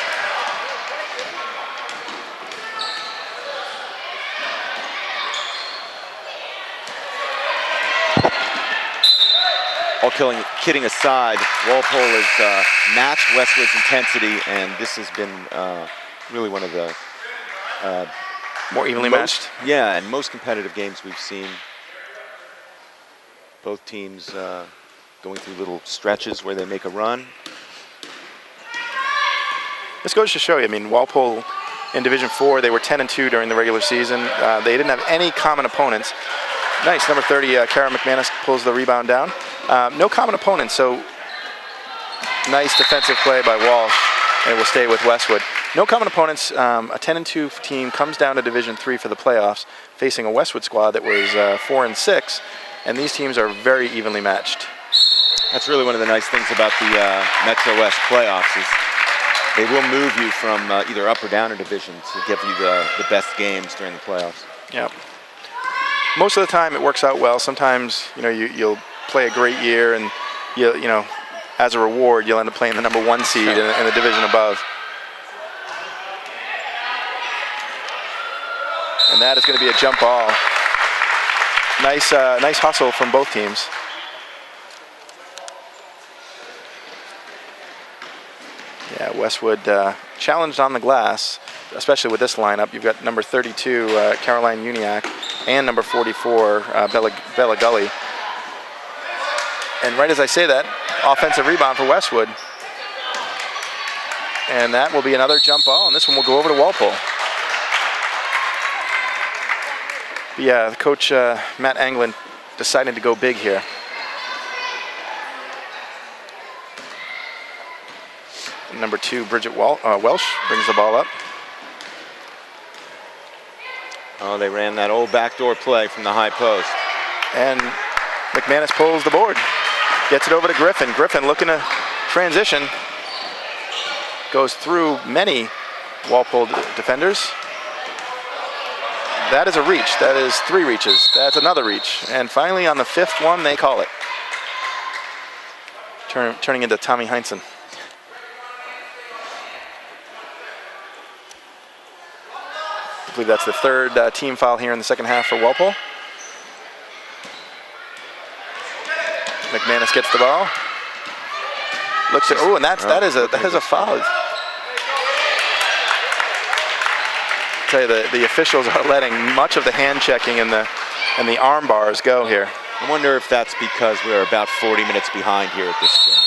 all kidding aside, Walpole has matched Westwood's intensity, and this has been really one of the more evenly matched. Yeah, and most competitive games we've seen. Both teams going through little stretches where they make a run. This goes to show you, I mean, Walpole in Division 4, they were 10-2 during the regular season. They didn't have any common opponents. Nice, number 30, Kara McManus pulls the rebound down. No common opponents, so nice defensive play by Walsh, and it will stay with Westwood. No common opponents. A 10-2 team comes down to Division 3 for the playoffs, facing a Westwood squad that was 4-6, and these teams are very evenly matched. That's really one of the nice things about the Metro West playoffs is they will move you from either up or down a division to give you the best games during the playoffs. Yeah. Most of the time it works out well. Sometimes, you know, you'll play a great year, and you know, as a reward, you'll end up playing the number 1 seed in the division above. And that is going to be a jump ball. Nice hustle from both teams. Yeah, Westwood challenged on the glass, especially with this lineup. You've got number 32, Caroline Uniac, and number 44, Bella Gully. And right as I say that, offensive rebound for Westwood. And that will be another jump ball, and this one will go over to Walpole. But yeah, Coach Matt Anglin deciding to go big here. Number 2, Bridget Welsh brings the ball up. Oh, they ran that old backdoor play from the high post. And McManus pulls the board. Gets it over to Griffin. Griffin looking to transition. Goes through many Walpole defenders. That is a reach. That is 3 reaches. That's another reach. And finally on the 5th one, they call it. Turning into Tommy Heinsohn. I believe that's the 3rd team foul here in the second half for Walpole. McManus gets the ball. Looks at, oh, and that is a foul. I tell you, the officials are letting much of the hand checking and the arm bars go here. I wonder if that's because we're about 40 minutes behind here at this point.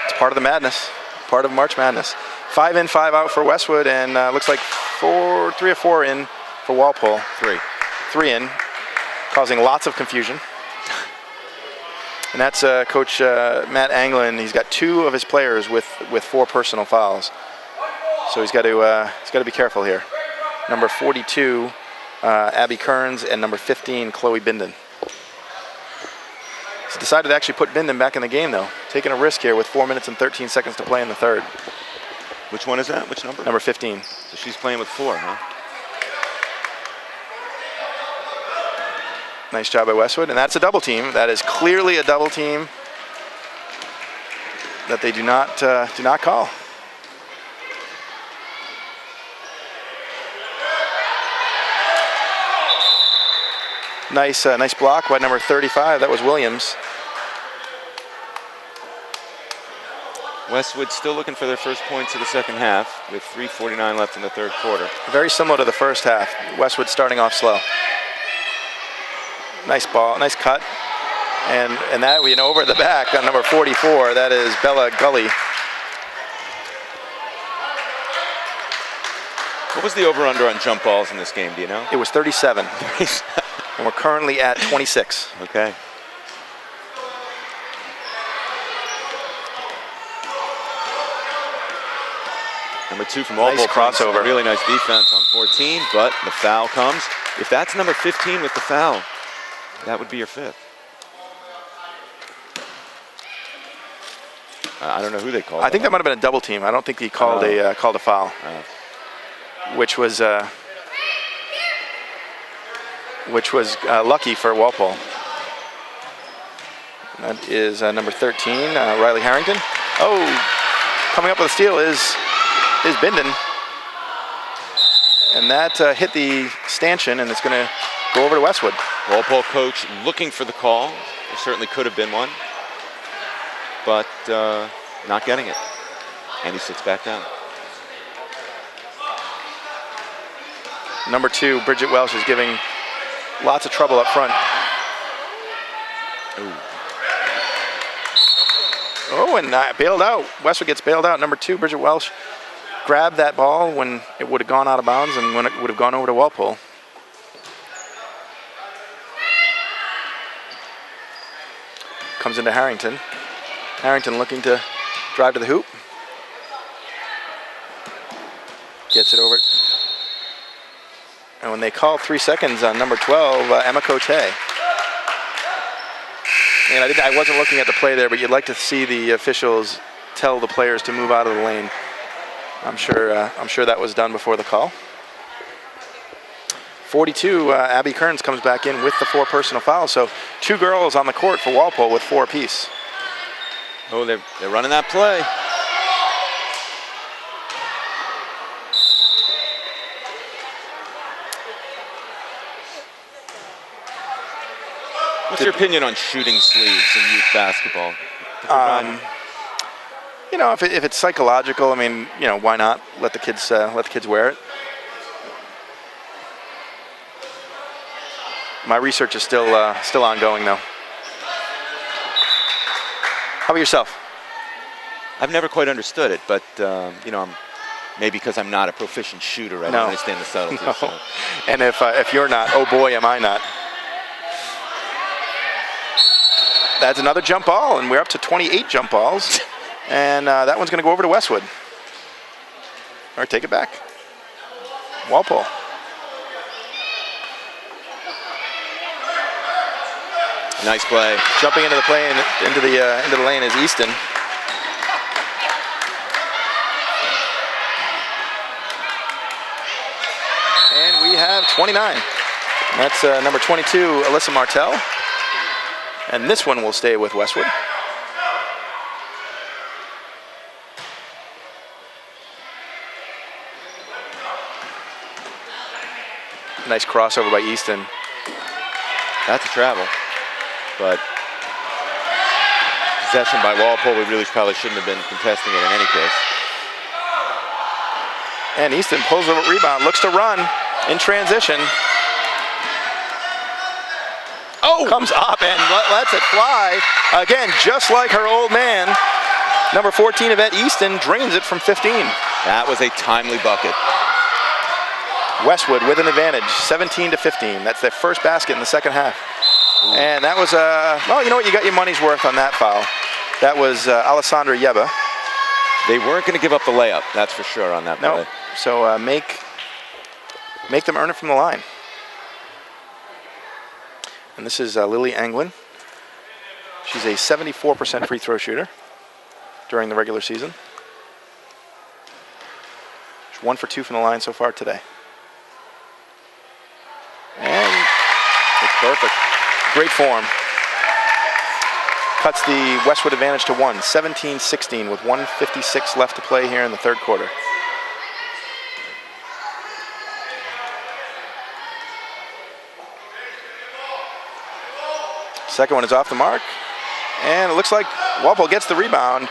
It's part of the madness, part of March Madness. 5 in, 5 out for Westwood, and looks like 3 or 4 in for Walpole. 3 in, causing lots of confusion. And that's Coach Matt Anglin. He's got 2 of his players with 4 personal fouls, so he's got to be careful here. Number 42, Abby Kearns, and number 15, Chloe Binden. He's decided to actually put Binden back in the game, though, taking a risk here with 4 minutes and 13 seconds to play in the 3rd. Which one is that? Which number? Number 15. So she's playing with 4, huh? Nice job by Westwood, and that's a double team. That is clearly a double team that they do not call. Nice block by number 35. That was Williams. Westwood still looking for their first points of the second half with 3:49 left in the 3rd quarter. Very similar to the first half. Westwood starting off slow. Nice ball, nice cut. And that, you know, over the back on number 44, that is Bella Gully. What was the over-under on jump balls in this game, do you know? It was 37. And we're currently at 26. Okay. Number 2 from Walpole. Nice crossover. Really nice defense on 14, but the foul comes. If that's number 15 with the foul, that would be your 5th. I don't know who they called. I think that might have been a double team. I don't think he called a foul, which was lucky for Walpole. That is number 13, Riley Harrington. Oh, coming up with a steal is Binden. And that hit the stanchion, and it's going to go over to Westwood. Walpole coach looking for the call. There certainly could have been one, but not getting it. And he sits back down. Number 2, Bridget Welsh, is giving lots of trouble up front. Ooh. Oh, and bailed out. Westwood gets bailed out. Number 2, Bridget Welsh, grabbed that ball when it would have gone out of bounds and when it would have gone over to Walpole. Comes into Harrington. Harrington looking to drive to the hoop. Gets it over. And when they call 3 seconds on number 12, Emma Cote. And I wasn't looking at the play there, but you'd like to see the officials tell the players to move out of the lane. I'm sure that was done before the call. 42, Abby Kearns comes back in with the 4 personal fouls. So 2 girls on the court for Walpole with 4 apiece. Oh, they're running that play. What's your opinion on shooting sleeves in youth basketball? You know, if it's psychological, I mean, you know, why not let the kids wear it? My research is still ongoing, though. How about yourself? I've never quite understood it, but you know, maybe because I'm not a proficient shooter, I don't understand the subtleties. No. So. And if you're not, oh boy, am I not. That's another jump ball, and we're up to 28 jump balls. And that one's going to go over to Westwood. All right, take it back. Walpole. Nice play. Jumping into the play and into the lane is Easton. And we have 29. That's number 22, Alyssa Martell. And this one will stay with Westwood. Nice crossover by Easton. That's a travel. But possession by Walpole, we really probably shouldn't have been contesting it in any case. And Easton pulls the rebound, looks to run in transition. Oh, comes up and lets it fly. Again, just like her old man, number 14, Yvette Easton, drains it from 15. That was a timely bucket. Westwood with an advantage, 17-15. That's their first basket in the second half. Ooh. And that was, well, you know what? You got your money's worth on that foul. That was Alessandra Yeba. They weren't going to give up the layup, that's for sure, on that play. No, so make them earn it from the line. And this is Lily Anglin. She's a 74% free throw shooter during the regular season. She's 1 for 2 from the line so far today. And it's perfect. Great form. Cuts the Westwood advantage to 1, 17-16 with 1:56 left to play here in the third quarter. Second one is off the mark. And it looks like Walpole gets the rebound.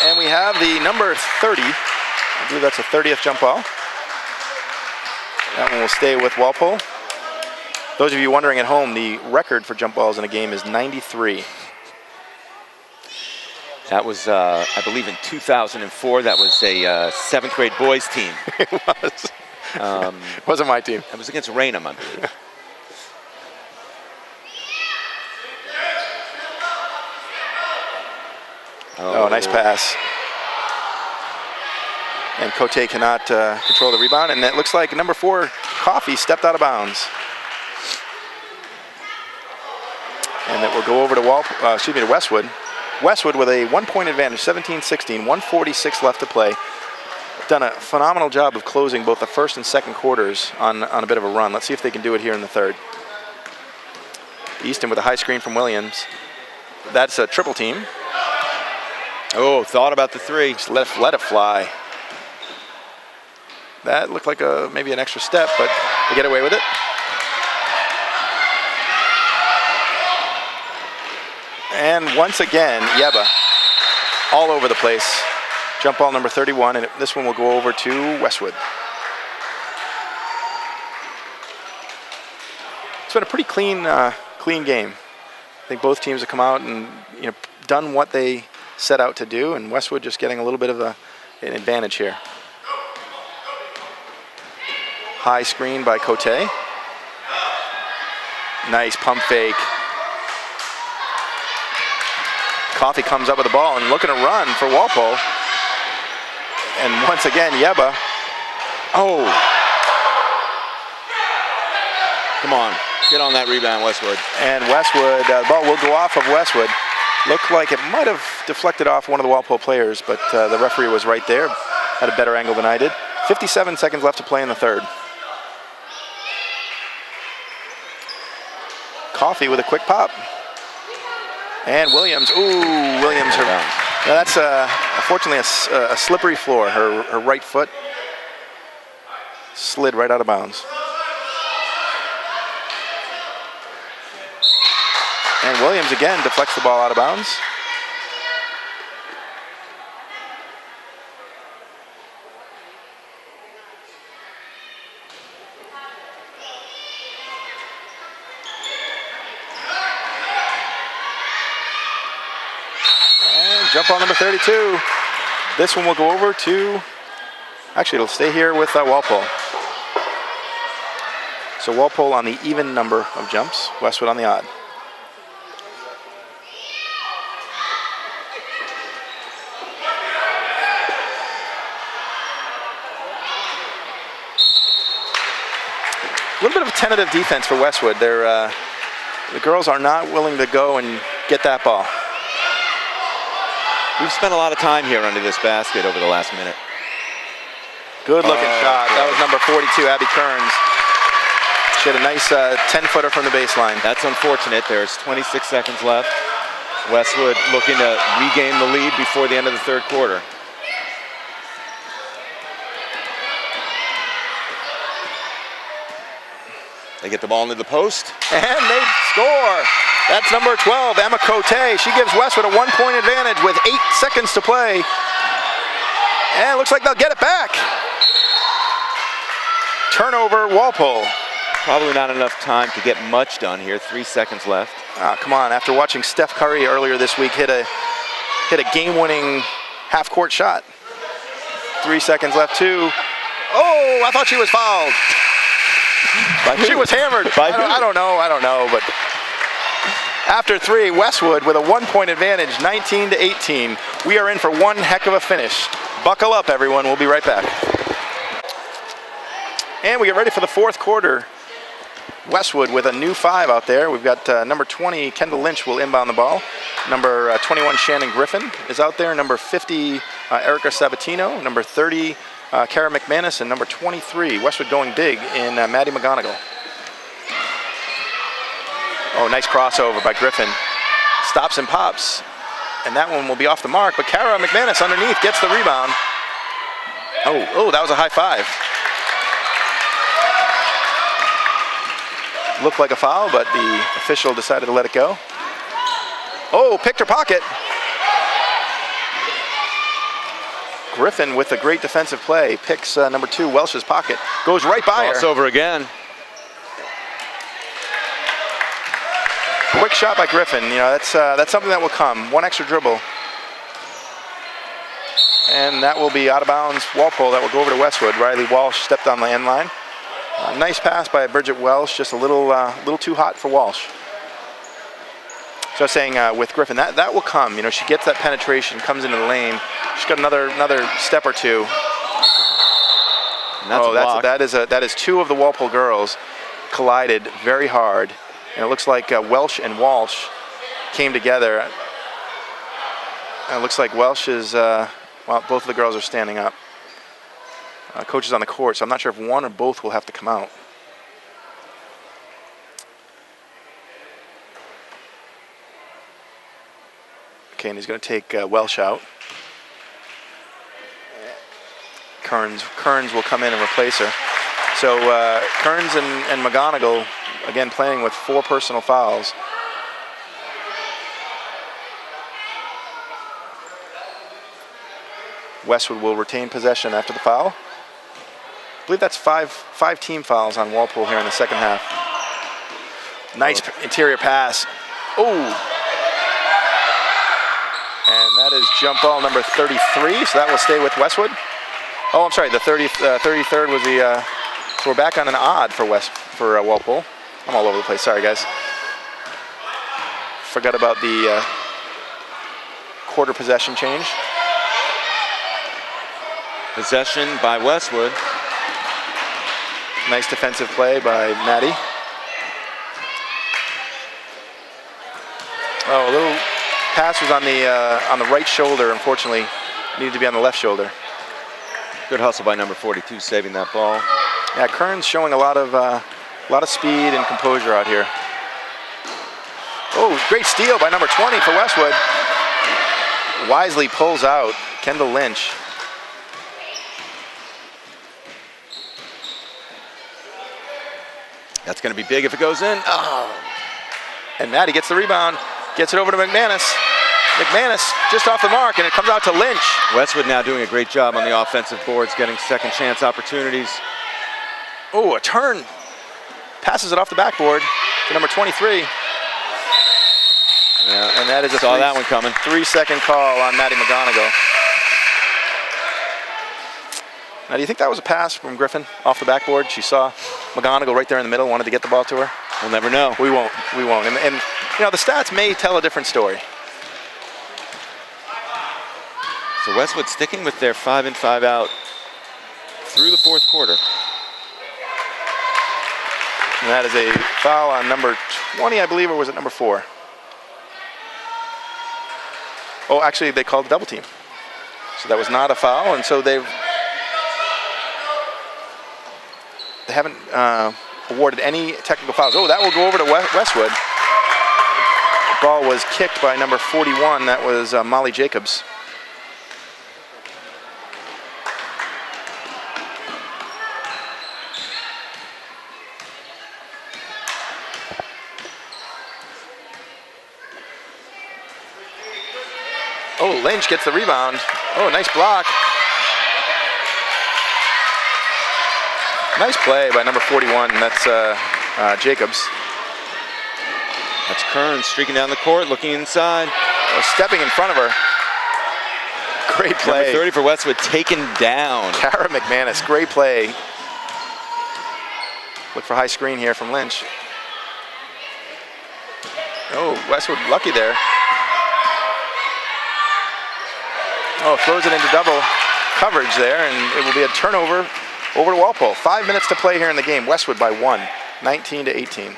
And we have the number 30. I believe that's a 30th jump ball. That one will stay with Walpole. Those of you wondering at home, the record for jump balls in a game is 93. That was, I believe, in 2004. That was a 7th grade boys team. It was. It wasn't my team. It was against Raynham, I believe. Oh, nice pass. And Cote cannot control the rebound, and it looks like number 4, Coffey, stepped out of bounds. And that will go over to to Westwood. Westwood with a 1-point advantage, 17-16, 1:46 left to play. Done a phenomenal job of closing both the first and second quarters on a bit of a run. Let's see if they can do it here in the third. Easton with a high screen from Williams. That's a triple team. Oh, thought about the 3. Just let it fly. That looked like maybe an extra step, but they get away with it. And once again, Yeba all over the place. Jump ball number 31, and this one will go over to Westwood. It's been a pretty clean game. I think both teams have come out and done what they set out to do, and Westwood just getting a little bit of an advantage here. High screen by Cote. Nice pump fake. Coffee comes up with the ball and looking to run for Walpole. And once again, Yeba. Oh. Come on. Get on that rebound, Westwood. And Westwood, the ball will go off of Westwood. Looked like it might have deflected off one of the Walpole players, but the referee was right there. Had a better angle than I did. 57 seconds left to play in the third. Coffee with a quick pop. And Williams. Ooh, Williams. Now that's unfortunately a slippery floor. Her right foot slid right out of bounds. And Williams again deflects the ball out of bounds. And jump ball number 32. This one will go over to, actually it'll stay here with Walpole. So Walpole on the even number of jumps, Westwood on the odd. A little bit of a tentative defense for Westwood. The girls are not willing to go and get that ball. We've spent a lot of time here under this basket over the last minute. Good looking shot. That was number 42, Abby Kearns. She had a nice 10-footer from the baseline. That's unfortunate. There's 26 seconds left. Westwood looking to regain the lead before the end of the third quarter. They get the ball into the post. And they score. That's number 12, Emma Cote. She gives Westwood a 1-point advantage with 8 seconds to play. And it looks like they'll get it back. Turnover, Walpole. Probably not enough time to get much done here. 3 seconds left. Come on, after watching Steph Curry earlier this week hit a game-winning half-court shot. 3 seconds left, too. Oh, I thought she was fouled. She was hammered. I don't know, but after 3, Westwood with a 1-point advantage, 19-18. We are in for one heck of a finish. Buckle up, everyone. We'll be right back. And we get ready for the fourth quarter. Westwood with a new 5 out there. We've got number 20, Kendall Lynch will inbound the ball. Number 21, Shannon Griffin is out there. Number 50, Erica Sabatino. Number 30, Kara McManus, and number 23, Westwood going big in Maddie McGonigal. Oh, nice crossover by Griffin. Stops and pops. And that one will be off the mark, but Kara McManus underneath gets the rebound. Oh, that was a high five. Looked like a foul, but the official decided to let it go. Oh, picked her pocket. Griffin with a great defensive play, picks number 2, Welsh's pocket, goes right by her. Crossover again. Quick shot by Griffin. That's something that will come. One extra dribble, and that will be out of bounds. Walpole. That will go over to Westwood. Riley Walsh stepped on the end line. Nice pass by Bridget Welsh, just a little too hot for Walsh. So I was saying with Griffin, that will come. She gets that penetration, comes into the lane. She's got another step or two. And that is 2 of the Walpole girls collided very hard, and it looks like Welsh and Walsh came together. And it looks like Welsh is both of the girls are standing up. Coach is on the court, so I'm not sure if one or both will have to come out. Okay, and he's going to take Welsh out. Kearns will come in and replace her. So Kearns and McGonigal, again, playing with 4 personal fouls. Westwood will retain possession after the foul. I believe that's five team fouls on Walpole here in the second half. Nice interior pass. Oh. And that is jump ball number 33, so that will stay with Westwood. Oh, I'm sorry, the 33rd was the, so we're back on an odd for Walpole. I'm all over the place, sorry guys. Forgot about the quarter possession change. Possession by Westwood. Nice defensive play by Maddie. Oh, a little pass was on the right shoulder. Unfortunately, needed to be on the left shoulder. Good hustle by number 42, saving that ball. Yeah, Kern's showing a lot of speed and composure out here. Oh, great steal by number 20 for Westwood. Wisely pulls out Kendall Lynch. That's going to be big if it goes in. Oh. And Maddie gets the rebound, gets it over to McManus. McManus just off the mark, and it comes out to Lynch. Westwood now doing a great job on the offensive boards, getting second chance opportunities. Oh, a turn. Passes it off the backboard to number 23. Yeah, and that is a saw that one coming. 3-second call on Maddie McGonigal. Now, do you think that was a pass from Griffin off the backboard? She saw McGonigal right there in the middle, wanted to get the ball to her. We'll never know. We won't. And you know, the stats may tell a different story. So Westwood sticking with their 5 in, 5 out through the fourth quarter. And that is a foul on number 20, I believe, or was it number 4? Oh, actually, they called a double team. So that was not a foul, and so they haven't awarded any technical fouls. Oh, that will go over to Westwood. The ball was kicked by number 41. That was Molly Jacobs. Oh, Lynch gets the rebound. Oh, nice block. Nice play by number 41. That's Jacobs. That's Kern streaking down the court, looking inside. Oh, stepping in front of her. Great play. Number 30 for Westwood, taken down. Kara McManus, great play. Look for high screen here from Lynch. Oh, Westwood lucky there. Oh, throws it into double coverage there, and it will be a turnover over to Walpole. 5 minutes to play here in the game. Westwood by 1, 19-18.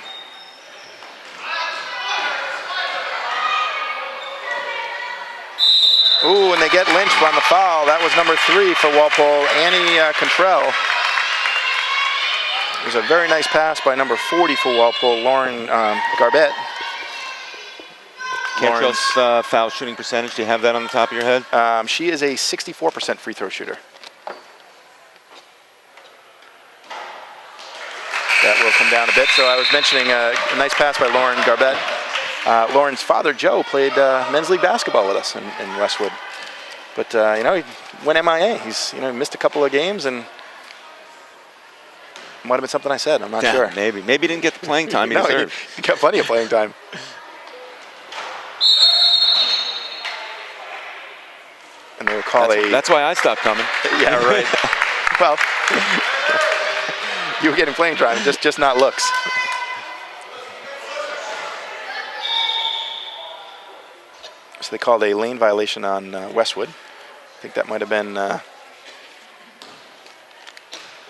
Ooh, and they get Lynch on the foul. That was number 3 for Walpole, Annie Contrell. It was a very nice pass by number 40 for Walpole, Lauren Garbett. Cantrell's foul shooting percentage, do you have that on the top of your head? She is a 64% free throw shooter. That will come down a bit. So I was mentioning a nice pass by Lauren Garbett. Lauren's father, Joe, played men's league basketball with us in Westwood. But, you know, he went MIA. He's, you know, missed a couple of games, and might have been something I said. I'm not sure. Maybe he didn't get the playing time he deserved. He got plenty of playing time. And they will call That's why I stopped coming. Yeah, right. Well, you were getting playing time, just not looks. So they called a lane violation on Westwood. I think that might have been,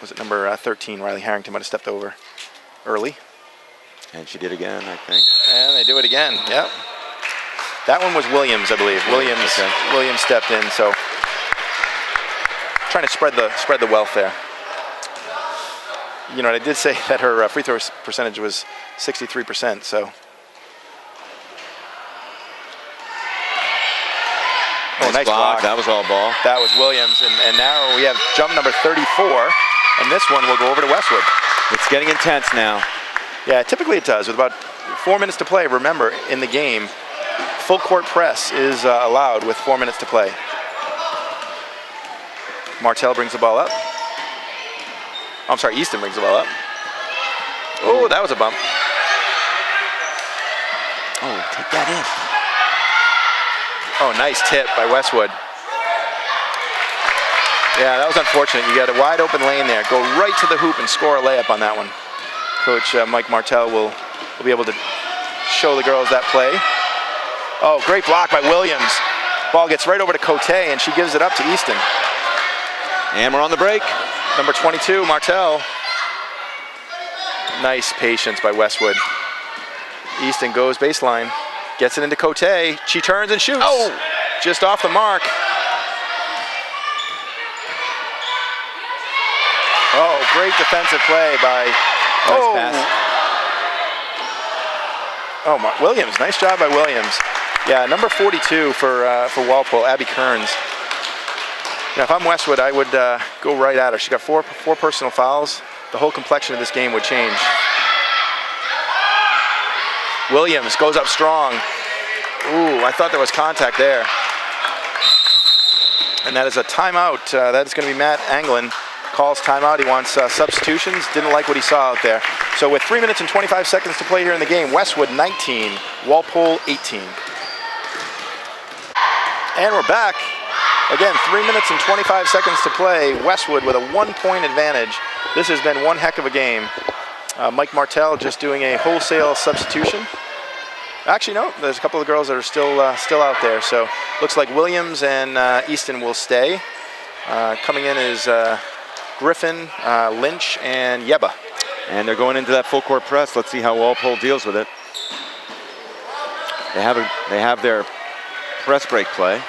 was it number 13? Riley Harrington might have stepped over early. And she did again, I think. And they do it again, yep. That one was Williams, I believe. Williams stepped in, so trying to spread the wealth there. You know, I did say that her free throw percentage was 63%, so. Nice block. That was all ball. That was Williams, and now we have jump number 34, and this one will go over to Westwood. It's getting intense now. Yeah, typically it does. With about 4 minutes to play, remember, in the game, full court press is allowed with 4 minutes to play. Martell brings the ball up. I'm sorry, Easton brings the ball up. Oh, that was a bump. Oh, take that in. Oh, nice tip by Westwood. Yeah, that was unfortunate. You got a wide open lane there. Go right to the hoop and score a layup on that one. Coach Mike Martell will be able to show the girls that play. Oh, great block by Williams. Ball gets right over to Cote, and she gives it up to Easton. And we're on the break. Number 22, Martell. Nice patience by Westwood. Easton goes baseline, gets it into Cote. She turns and shoots. Oh, just off the mark. Oh, great defensive play by. Nice pass. Oh, Williams. Nice job by Williams. Yeah, number 42 for Walpole, Abby Kearns. Now, if I'm Westwood, I would go right at her. She got four personal fouls. The whole complexion of this game would change. Williams goes up strong. Ooh, I thought there was contact there. And that is a timeout. That is going to be Matt Anglin. Calls timeout. He wants substitutions. Didn't like what he saw out there. So with 3 minutes and 25 seconds to play here in the game, Westwood 19, Walpole 18. And we're back. Again, 3 minutes and 25 seconds to play. Westwood with a 1-point advantage. This has been one heck of a game. Mike Martell just doing a wholesale substitution. Actually, no, there's a couple of girls that are still out there. So looks like Williams and Easton will stay. Coming in is Griffin, Lynch, and Yeba. And they're going into that full court press. Let's see how Walpole deals with it. They have their press break play.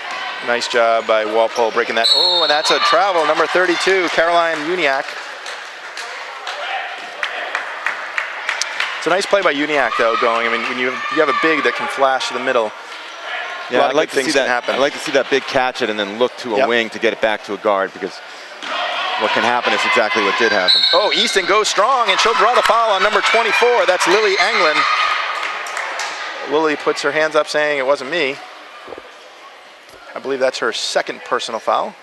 Nice job by Walpole breaking that. Oh, and that's a travel. Number 32, Caroline Uniac. It's a nice play by Uniac, though, going. I mean, when you have a big that can flash to the middle, yeah, I'd like to see that. Happen. I'd like to see that big catch it and then look to a wing to get it back to a guard, because what can happen is exactly what did happen. Oh, Easton goes strong, and she'll draw the foul on number 24. That's Lily Anglin. Lily puts her hands up saying it wasn't me. I believe that's her second personal foul.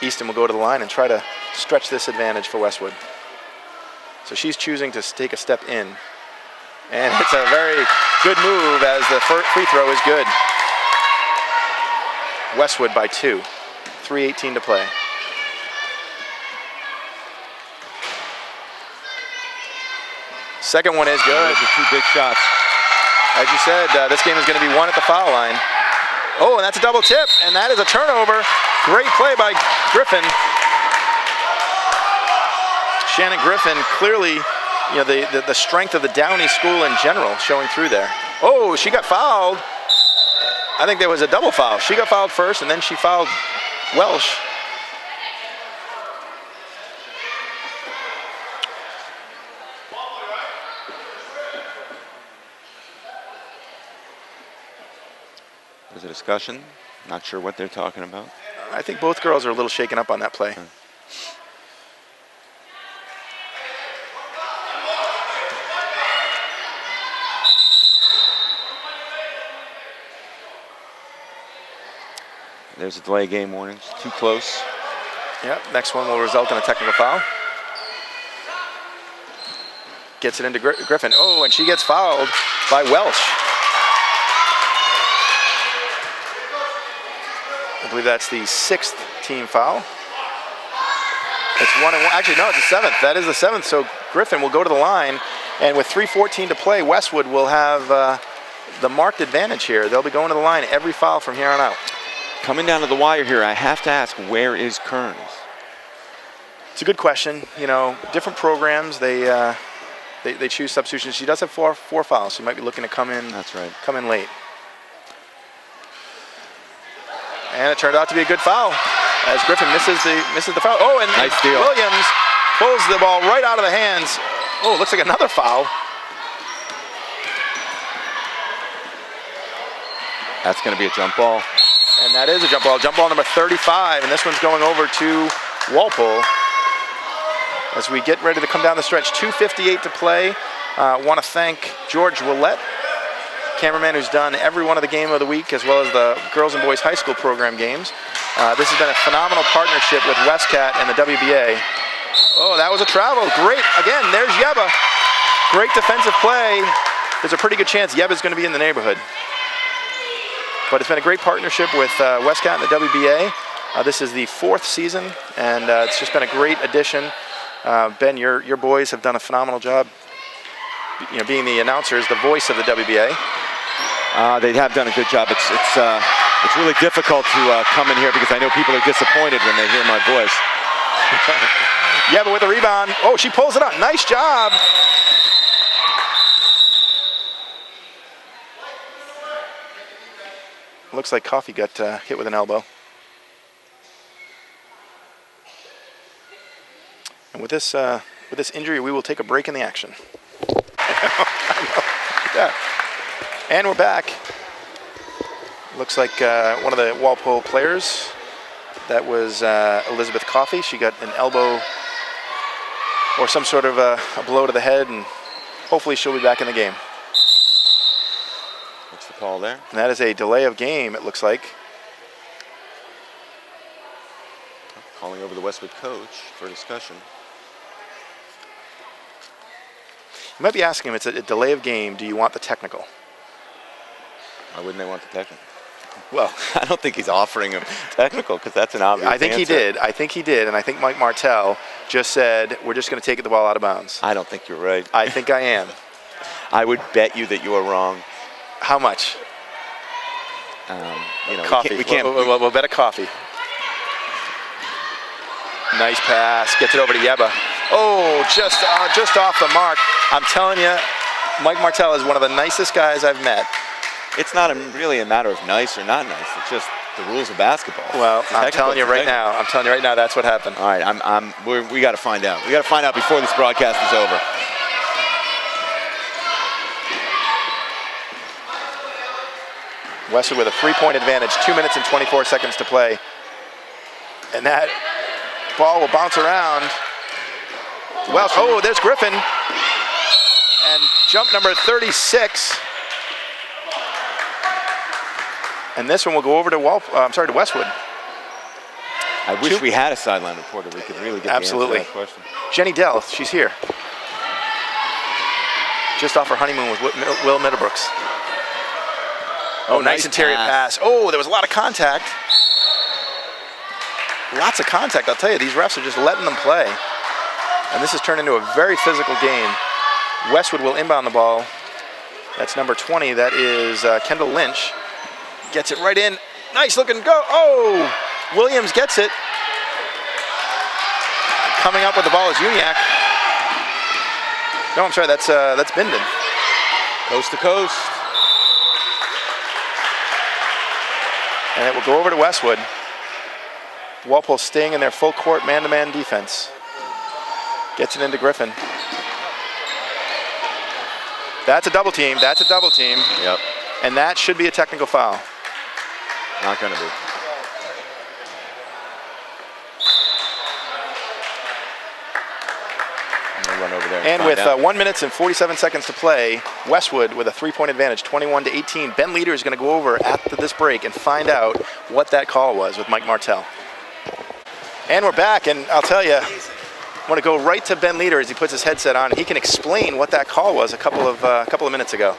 Easton will go to the line and try to stretch this advantage for Westwood. So she's choosing to take a step in. And it's a very good move as the free throw is good. Westwood by 2. 3:18 to play. Second one is good. Those are 2 big shots. As you said, this game is going to be won at the foul line. Oh, and that's a double tip, and that is a turnover. Great play by Griffin. Shannon Griffin, clearly, you know, the strength of the Downey school in general showing through there. Oh, she got fouled. I think there was a double foul. She got fouled first, and then she fouled Welsh. There's a discussion. Not sure what they're talking about. I think both girls are a little shaken up on that play. There's a delay game warning. It's too close. Yep, next one will result in a technical foul. Gets it into Griffin. Oh, and she gets fouled by Welsh. I believe that's the 6th team foul. It's 1 and 1. Actually, no, it's the 7th. That is the 7th. So Griffin will go to the line, and with 3:14 to play, Westwood will have the marked advantage here. They'll be going to the line every foul from here on out. Coming down to the wire here, I have to ask, where is Kearns? It's a good question. You know, different programs, they choose substitutions. She does have four fouls. She might be looking to come in. That's right. Come in late. And it turned out to be a good foul as Griffin misses the foul. Oh, and nice steal. Williams pulls the ball right out of the hands. Oh, looks like another foul. That's going to be a jump ball. And that is a jump ball. Jump ball number 35, and this one's going over to Walpole. As we get ready to come down the stretch, 2:58 to play. Want to thank George Willett cameraman who's done every one of the Game of the Week as well as the girls and boys high school program games. This has been a phenomenal partnership with Westcat and the WBA. Oh, that was a travel. Great. Again, there's Yeba. Great defensive play. There's a pretty good chance Yeba's going to be in the neighborhood. But it's been a great partnership with Westcat and the WBA. This is the 4th season, and it's just been a great addition. Ben, your boys have done a phenomenal job, being the announcers, the voice of the WBA. They have done a good job. It's really difficult to come in here because I know people are disappointed when they hear my voice. Yeah, but with the rebound. Oh, she pulls it up. Nice job. Looks like Coffee got hit with an elbow. And with this injury, we will take a break in the action. Yeah. And we're back. Looks like one of the Walpole players. That was Elizabeth Coffey. She got an elbow or some sort of a blow to the head, and hopefully she'll be back in the game. What's the call there? And that is a delay of game, it looks like. Calling over the Westwood coach for discussion. You might be asking him, it's a delay of game, do you want the technical? Why wouldn't they want the technical? Well, I don't think he's offering him technical because that's an obvious I think answer. he did. I think he did. And I think Mike Martell just said, we're just going to take the ball out of bounds. I don't think you're right. I think I am. I would bet you that you are wrong. How much? Coffee. We can't. We'll bet a coffee. Nice pass. Gets it over to Yeba. Oh, just off the mark. I'm telling you, Mike Martell is one of the nicest guys I've met. It's not really a matter of nice or not nice. It's just the rules of basketball. Well, I'm telling you right now, that's what happened. All right, we got to find out. We got to find out before this broadcast is over. Westwood with a 3-point advantage, 2 minutes and 24 seconds to play. And that ball will bounce around. Well, oh, there's Griffin. And jump number 36. And this one will go over to Westwood. I wish we had a sideline reporter. We could really get the answer to that question. Jenny Dell, she's here. Just off her honeymoon with Will Middlebrooks. Oh, nice interior pass. Oh, there was a lot of contact. Lots of contact. I'll tell you, these refs are just letting them play. And this has turned into a very physical game. Westwood will inbound the ball. That's number 20. That is Kendall Lynch. Gets it right in. Nice looking go. Oh, Williams gets it. Coming up with the ball is Uniac. No, I'm sorry, that's Binden. Coast to coast. And it will go over to Westwood. Walpole staying in their full court man-to-man defense. Gets it into Griffin. That's a double team. That's a double team. Yep. And that should be a technical foul. Not going to be. Run over there and with 1 minute and 47 seconds to play, Westwood with a 3-point advantage, 21-18. Ben Leader is going to go over after this break and find out what that call was with Mike Martell. And we're back, and I'll tell you, I want to go right to Ben Leader as he puts his headset on, and he can explain what that call was a couple of minutes ago.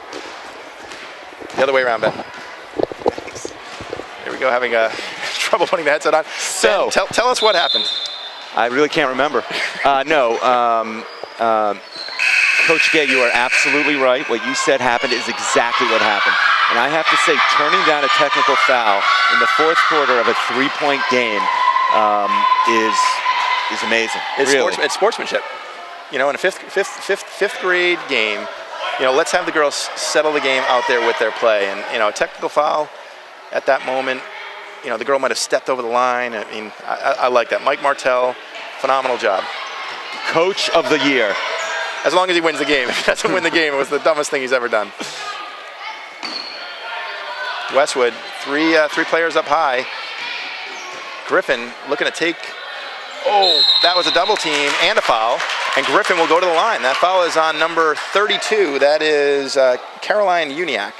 The other way around, Ben. There we go, having trouble putting the headset on. So, Ben, tell us what happened. I really can't remember. Coach Gay, you are absolutely right. What you said happened is exactly what happened. And I have to say, turning down a technical foul in the fourth quarter of a 3-point game is amazing. It's sportsmanship. In a fifth grade game, let's have the girls settle the game out there with their play. And a technical foul at that moment, the girl might have stepped over the line. I mean, I like that. Mike Martell, phenomenal job. Coach of the year. As long as he wins the game. If he doesn't win the game, it was the dumbest thing he's ever done. Westwood, three players up high. Griffin looking to take. Oh, that was a double team and a foul. And Griffin will go to the line. That foul is on number 32. That is Caroline Uniac.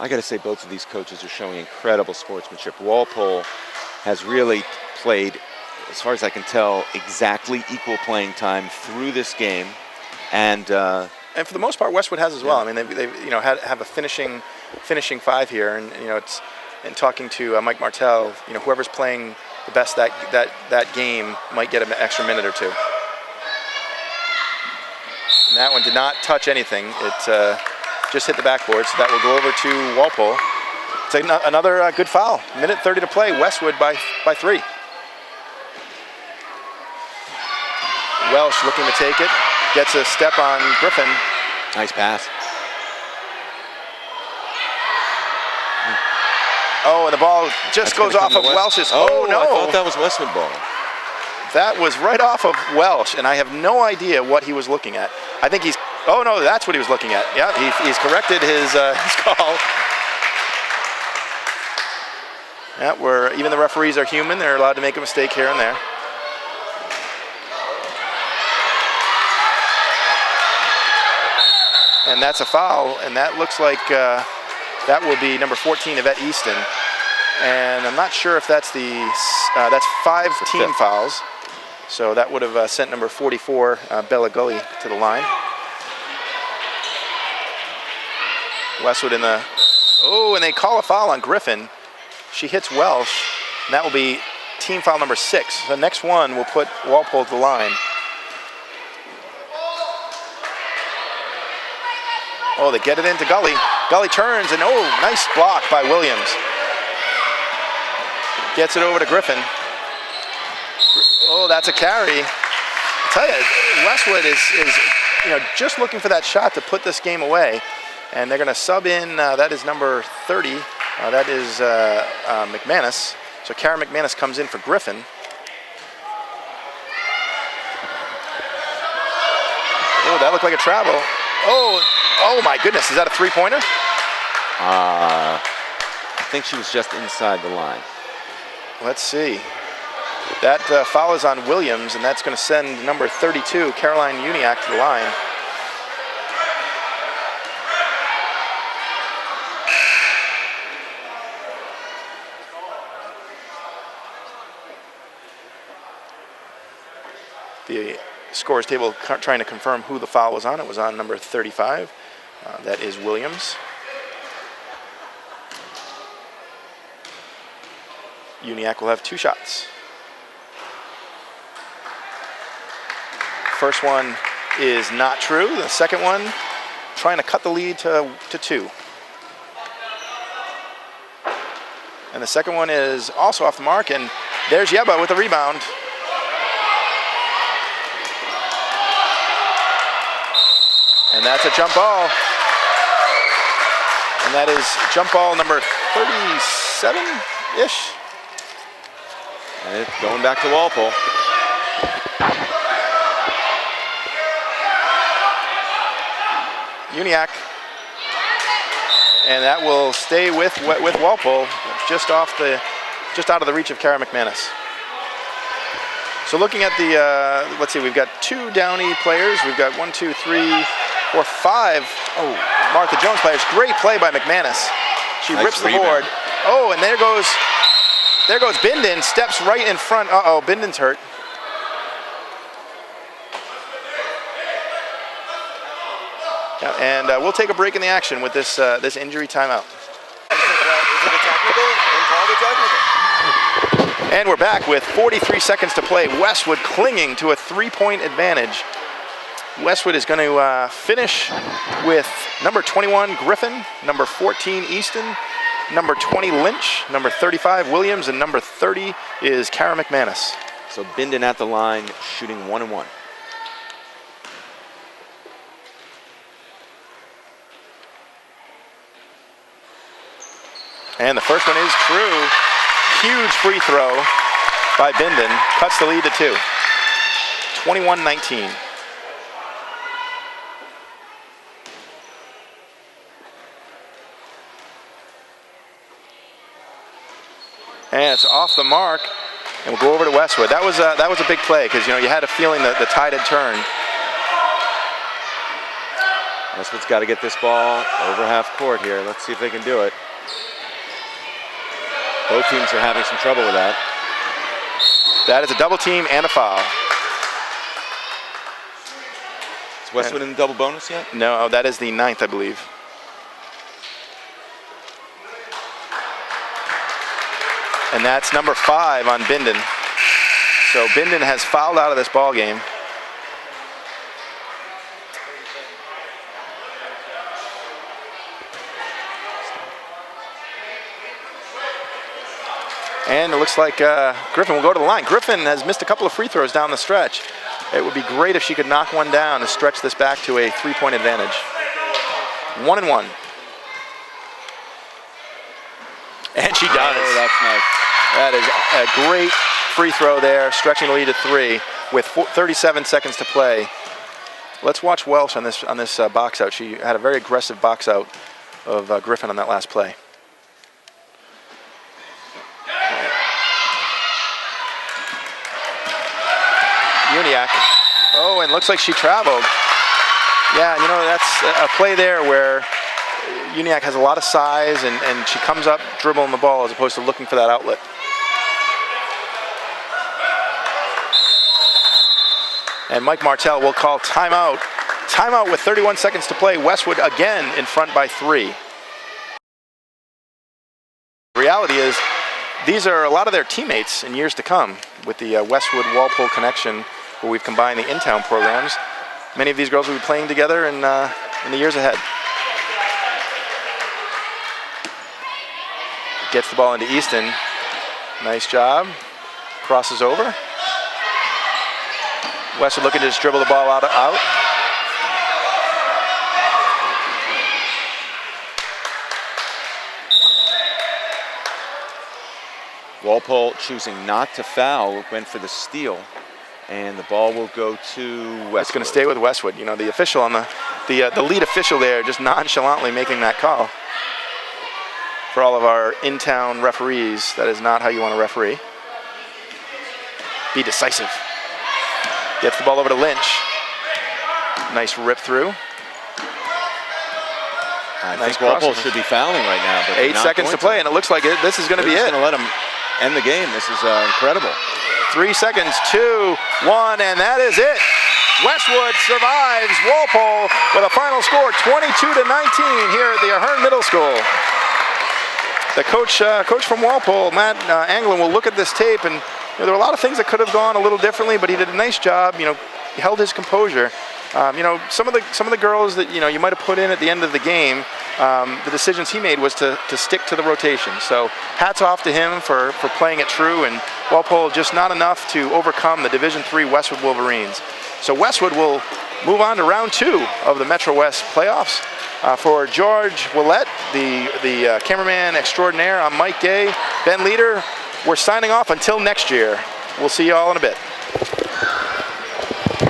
I got to say both of these coaches are showing incredible sportsmanship. Walpole has really played, as far as I can tell, exactly equal playing time through this game, and for the most part, Westwood has as well. I mean, they have a finishing five here, and it's in talking to Mike Martell, whoever's playing the best that game might get an extra minute or two. And that one did not touch anything. It just hit the backboard, so that will go over to Walpole. It's another good foul. Minute 30 to play. Westwood by 3. Welsh looking to take it. Gets a step on Griffin. Nice pass. Oh, and the ball just goes off of Welsh's. Oh, no. I thought that was Westwood ball. That was right off of Welsh, and I have no idea what he was looking at. I think he's, oh no, that's what he was looking at. Yeah, he's corrected his call. Yeah, where even the referees are human. They're allowed to make a mistake here and there. And that's a foul, and that looks like that will be number 14, Yvette Easton. And I'm not sure if that's that's 5 team fouls. So that would have sent number 44, Bella Gully, to the line. Westwood in the, oh, and they call a foul on Griffin. She hits Welsh, and that will be team foul number 6. The next one will put Walpole to the line. Oh, they get it into Gully. Gully turns, and oh, nice block by Williams. Gets it over to Griffin. Oh, that's a carry. I tell you, Westwood is just looking for that shot to put this game away, and they're going to sub in. That is number 30. That is McManus. So Kara McManus comes in for Griffin. Oh, that looked like a travel. Oh my goodness! Is that a three-pointer? I think she was just inside the line. Let's see. That foul is on Williams, and that's going to send number 32, Caroline Uniac, to the line. The scores table trying to confirm who the foul was on. It was on number 35. That is Williams. Uniac will have 2 shots. First one is not true. The second one, trying to cut the lead to 2. And the second one is also off the mark, and there's Yeba with the rebound. And that's a jump ball. And that is jump ball number 37-ish. And it's going back to Walpole. Uniac, and that will stay with Walpole, just out of the reach of Kara McManus. So looking at the, let's see, we've got 2 Downey players. We've got 1, 2, 3, 4, 5. Oh, Martha Jones players. Great play by McManus. She Nice rips the rebound. board. Oh, and there goes Bindon. Steps right in front. Uh-oh, Bindon's hurt. Yeah, and we'll take a break in the action with this this injury timeout. Is it a technical? Then call the technical. And we're back with 43 seconds to play. Westwood clinging to a 3-point advantage. Westwood is going to finish with number 21, Griffin, number 14, Easton, number 20, Lynch, number 35, Williams, and number 30 is Kara McManus. So Bindon at the line, shooting 1-1. And the first one is true. Huge free throw by Bindon. Cuts the lead to 2. 21-19. And it's off the mark. And we'll go over to Westwood. That was a big play because you had a feeling that the tide had turned. Westwood's got to get this ball over half court here. Let's see if they can do it. Both teams are having some trouble with that. That is a double team and a foul. Is Westwood in the double bonus yet? No, that is the 9th, I believe. And that's number 5 on Bindon. So Bindon has fouled out of this ball game. And it looks like Griffin will go to the line. Griffin has missed a couple of free throws down the stretch. It would be great if she could knock one down and stretch this back to a 3-point advantage. 1-1. And she does. Oh, that's nice. That is a great free throw there, stretching the lead to 3 with 37 seconds to play. Let's watch Welsh on this box out. She had a very aggressive box out of Griffin on that last play. Uniac. Oh, and looks like she traveled. Yeah, you know, that's a play there where Uniac has a lot of size and she comes up dribbling the ball as opposed to looking for that outlet. And Mike Martell will call timeout. Timeout with 31 seconds to play. Westwood again in front by 3. The reality is these are a lot of their teammates in years to come with the Westwood Walpole connection, where we've combined the in-town programs. Many of these girls will be playing together in the years ahead. Gets the ball into Easton. Nice job. Crosses over. Westwood looking to just dribble the ball out. Walpole choosing not to foul, went for the steal, and the ball will go to Westwood. It's going to stay with Westwood. You know, the official on the lead official there just nonchalantly making that call. For all of our in-town referees, that is not how you want to referee. Be decisive. Gets the ball over to Lynch. Nice rip through. I think Walpole should be fouling right now. But 8 seconds to play, and it looks like this is going to be it. Going to let him end the game. This is incredible. 3 seconds, 2, 1, and that is it. Westwood survives Walpole with a final score 22-19 here at the Ahern Middle School. The coach from Walpole, Matt Anglin, will look at this tape, and there were a lot of things that could have gone a little differently, but he did a nice job. You know, he held his composure. You know, some of the girls that you might have put in at the end of the game, the decisions he made was to stick to the rotation. So hats off to him for playing it true, and Walpole just not enough to overcome the Division III Westwood Wolverines. So Westwood will move on to round 2 of the Metro West playoffs. For George Willett, the cameraman extraordinaire, I'm Mike Gay, Ben Leader. We're signing off until next year. We'll see you all in a bit.